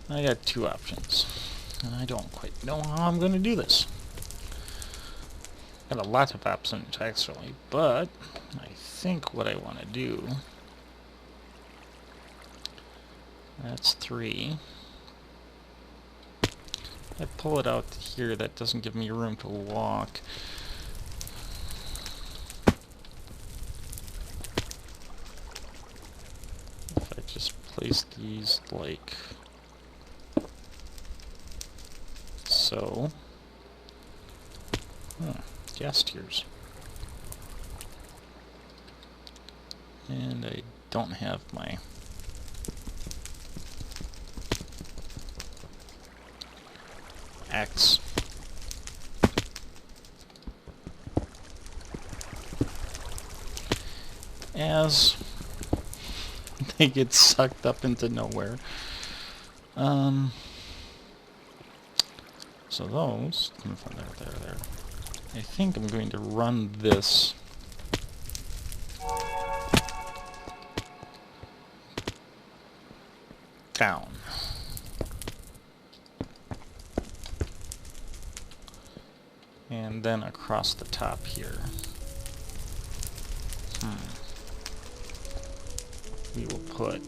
I got two options, and I don't quite know how I'm going to do this. Got a lot of options actually, but I think what I want to do, that's 3. I pull it out here, that doesn't give me room to walk. If I just place these like so. Ghast tears. And I don't have my axe. As they get sucked up into nowhere. So those come from there. I think I'm going to run this down. And then across the top here. We will put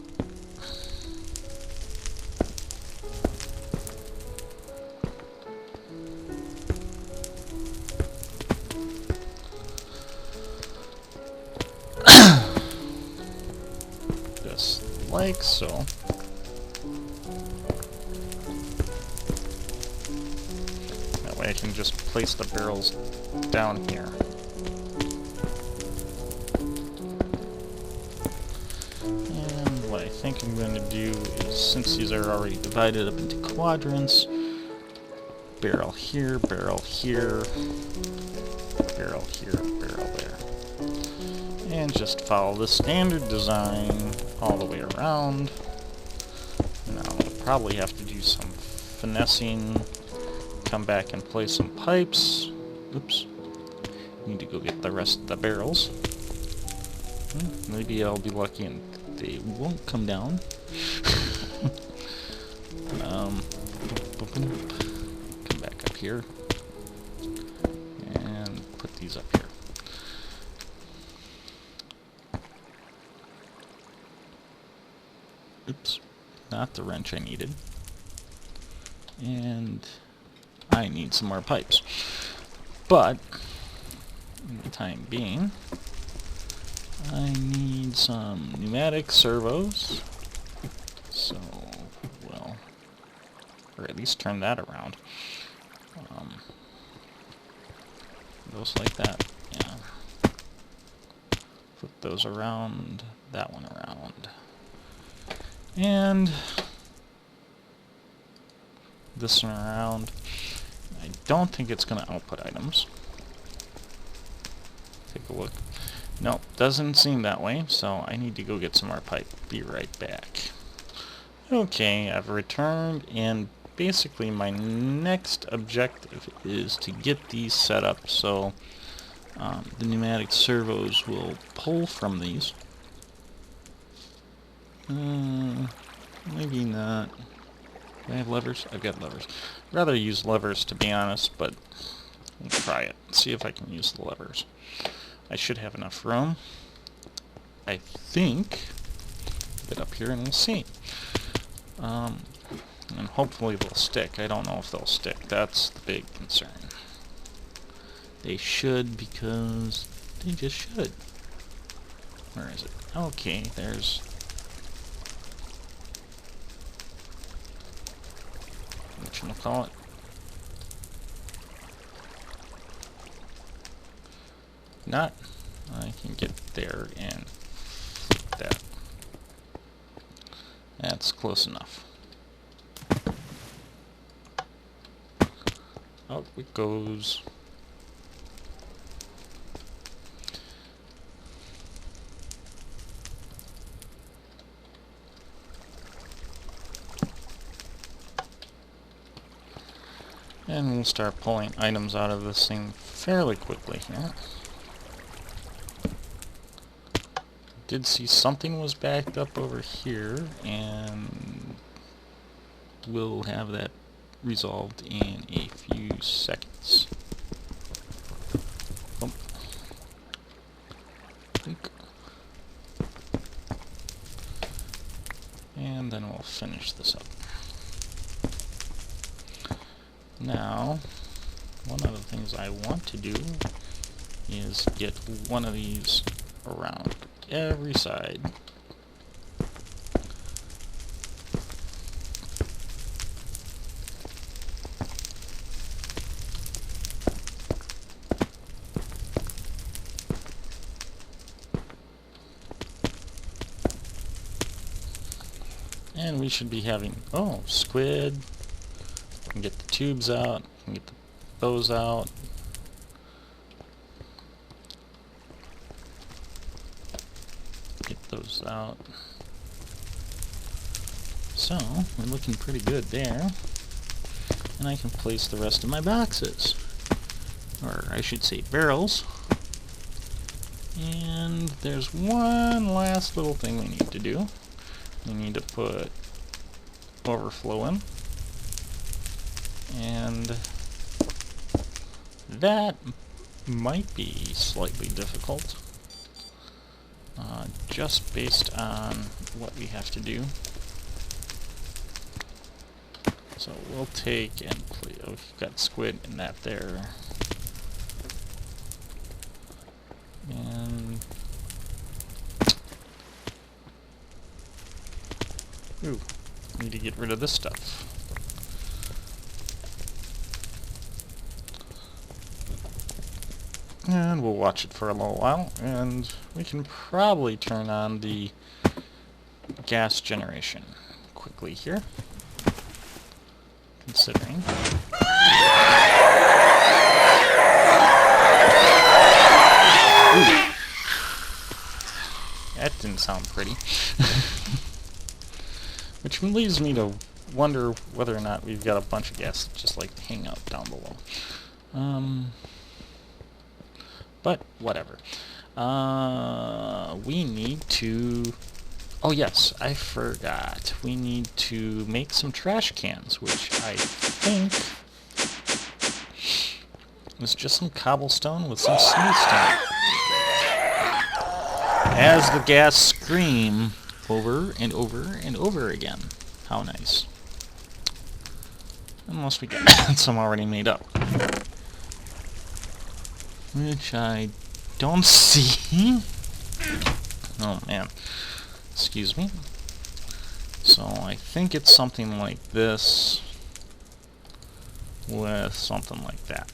this like so. That way I can just place the barrels down here. And what I think I'm going to do is, since these are already divided up into quadrants, barrel here, barrel here, barrel here, barrel there. And just follow the standard design all the way around. Now I'll probably have to do some finessing, come back and place some pipes. Oops. Need to go get the rest of the barrels. Maybe I'll be lucky and they won't come down. Come back up here and put these up here. Oops, not the wrench I needed. And I need some more pipes. But, in the time being, I need some pneumatic servos. So, well, or at least turn that around. Those like that, yeah. Flip those around, that one around. And this one around. I don't think it's going to output items. Take a look. Nope, doesn't seem that way, so I need to go get some more pipe. Be right back. Okay, I've returned, and basically my next objective is to get these set up so the pneumatic servos will pull from these. Maybe not. Do I have levers? I've got levers. I'd rather use levers, to be honest, but we'll try it. See if I can use the levers. I should have enough room. I think. Get up here and we'll see. And hopefully they'll stick. I don't know if they'll stick. That's the big concern. They should, because they just should. Where is it? Okay, there's whatchamacallit. Not. I can get there and flip that. That's close enough. Out it goes. And we'll start pulling items out of this thing fairly quickly here. Did see something was backed up over here, and we'll have that resolved in a few seconds. Bump. Think. And then we'll finish this up. Now, one of the things I want to do is get one of these around every side. And we should be having, oh, squid. We can get the tubes out, we can get the bows out. Get those out. So, we're looking pretty good there. And I can place the rest of my boxes. Or I should say barrels. And there's one last little thing we need to do. We need to put overflow in. And that might be slightly difficult, just based on what we have to do. So we'll take and play, oh, we've got squid in that there. And ooh, need to get rid of this stuff. And we'll watch it for a little while, and we can probably turn on the gas generation quickly here, considering. Ooh. That didn't sound pretty. Which leaves me to wonder whether or not we've got a bunch of gas that just like to hang out down below. But whatever. We need to... Oh yes, I forgot. We need to make some trash cans, which I think is just some cobblestone with some smooth stone. As the gas scream over and over and over again. How nice. Unless we got some already made up. Which I don't see. Oh man. Excuse me. So I think it's something like this with something like that.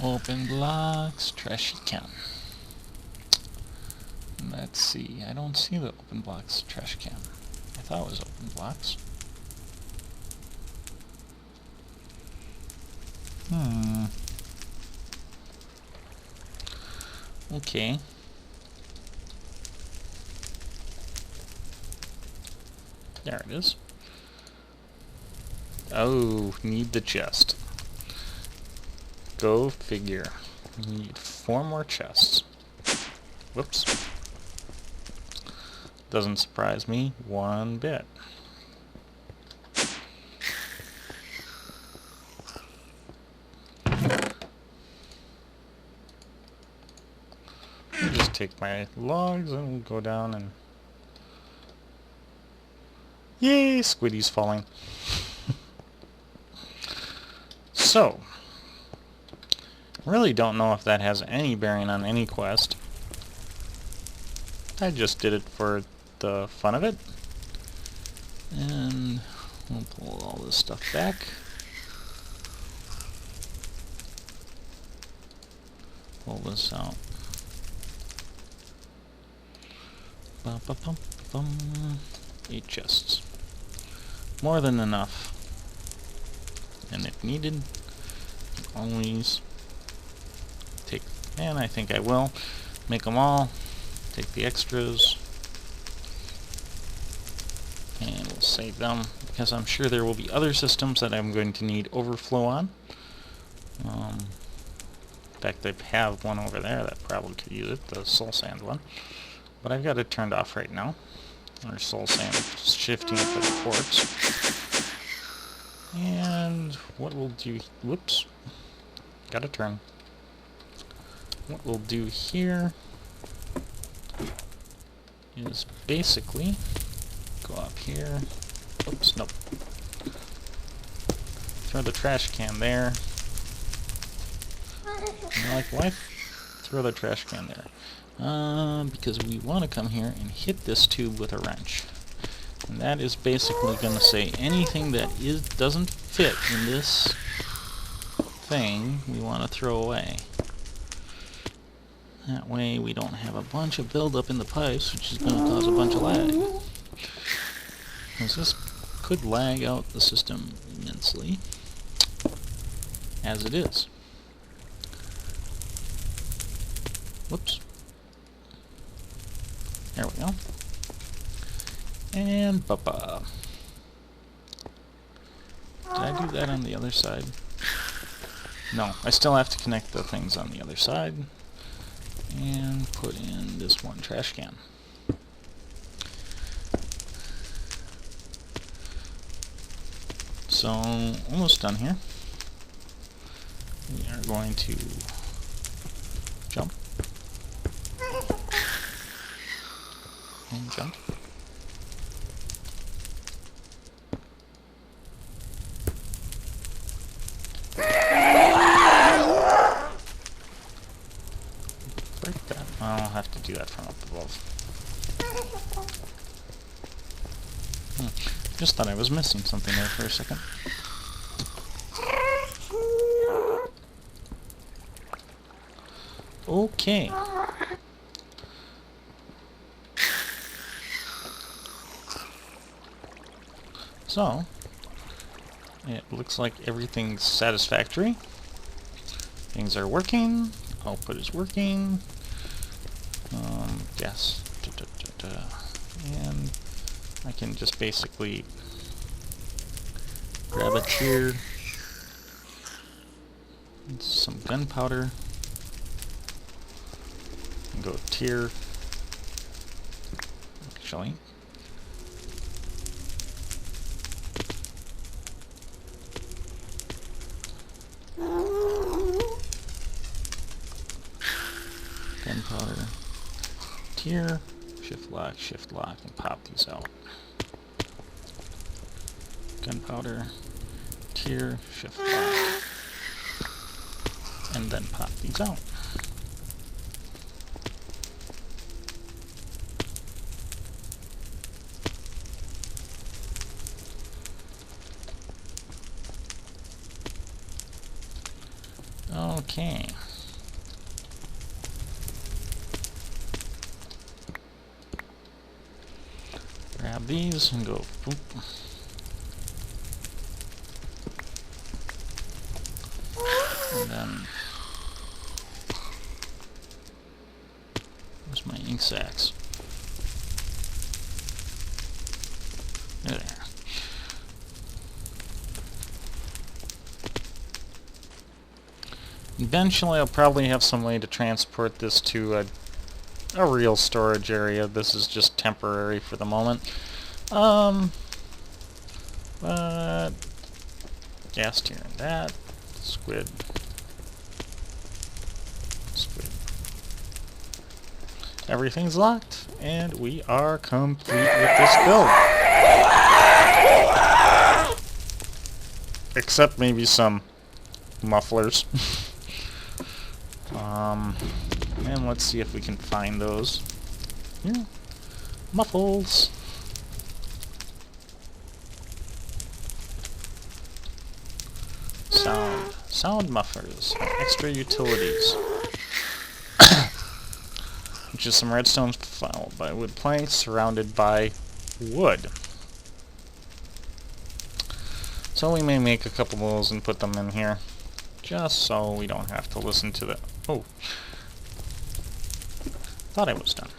Open blocks, trashy can. Let's see, I don't see the open blocks trash can. I thought it was open blocks. Okay. There it is. Oh, need the chest. Go figure. We need 4 more chests. Whoops. Doesn't surprise me one bit. I'll just take my logs and we'll go down and Yay, Squiddy's falling. So, really don't know if that has any bearing on any quest. I just did it for the fun of it. And we'll pull all this stuff back. Pull this out. Ba-ba-bum-bum. 8 chests. More than enough. And if needed, always take, and I think I will, make them all, take the extras, and we'll save them, because I'm sure there will be other systems that I'm going to need overflow on. In fact, I have one over there that probably could use it, the soul sand one. But I've got it turned off right now. Or soul sand, shifting it for the quartz. And what we'll do, whoops, gotta turn. What we'll do here is basically go up here. Oops, nope. Throw the trash can there. And you're like, why throw the trash can there? Because we want to come here and hit this tube with a wrench. And that is basically going to say anything that doesn't fit in this thing we want to throw away. That way we don't have a bunch of buildup in the pipes, which is going to cause a bunch of lag. Because this could lag out the system immensely, as it is. Whoops. There we go. And ba-ba. Did I do that on the other side? No, I still have to connect the things on the other side. And put in this one trash can. So, almost done here. We are going to jump. And jump. Break that. I'll have to do that from up above. Just thought I was missing something there for a second. Okay. So, it looks like everything's satisfactory. Things are working. Output is working. Yes. And I can just basically grab a tier, some gunpowder, and go tier. Actually, gunpowder, tier, shift lock, and pop these out. Gunpowder, tier, shift lock, and then pop these out. Okay. Grab these and go boop. And then where's my ink sacs? There. Eventually I'll probably have some way to transport this to a real storage area. This is just temporary for the moment. But Ghast here and that. Squid. Everything's locked, and we are complete with this build. Except maybe some mufflers. And let's see if we can find those. Yeah. Muffles. Sound mufflers. Extra utilities. Which is some redstone followed by wood planks surrounded by wood. So we may make a couple of those and put them in here. Just so we don't have to listen to the... Oh. Thought I was done.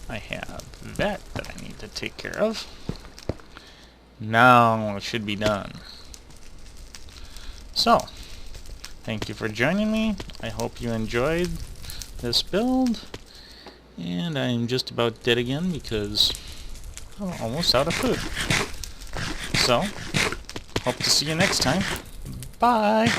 I have that I need to take care of. Now it should be done. So, thank you for joining me. I hope you enjoyed this build. And I'm just about dead again because I'm almost out of food. So, hope to see you next time. Bye!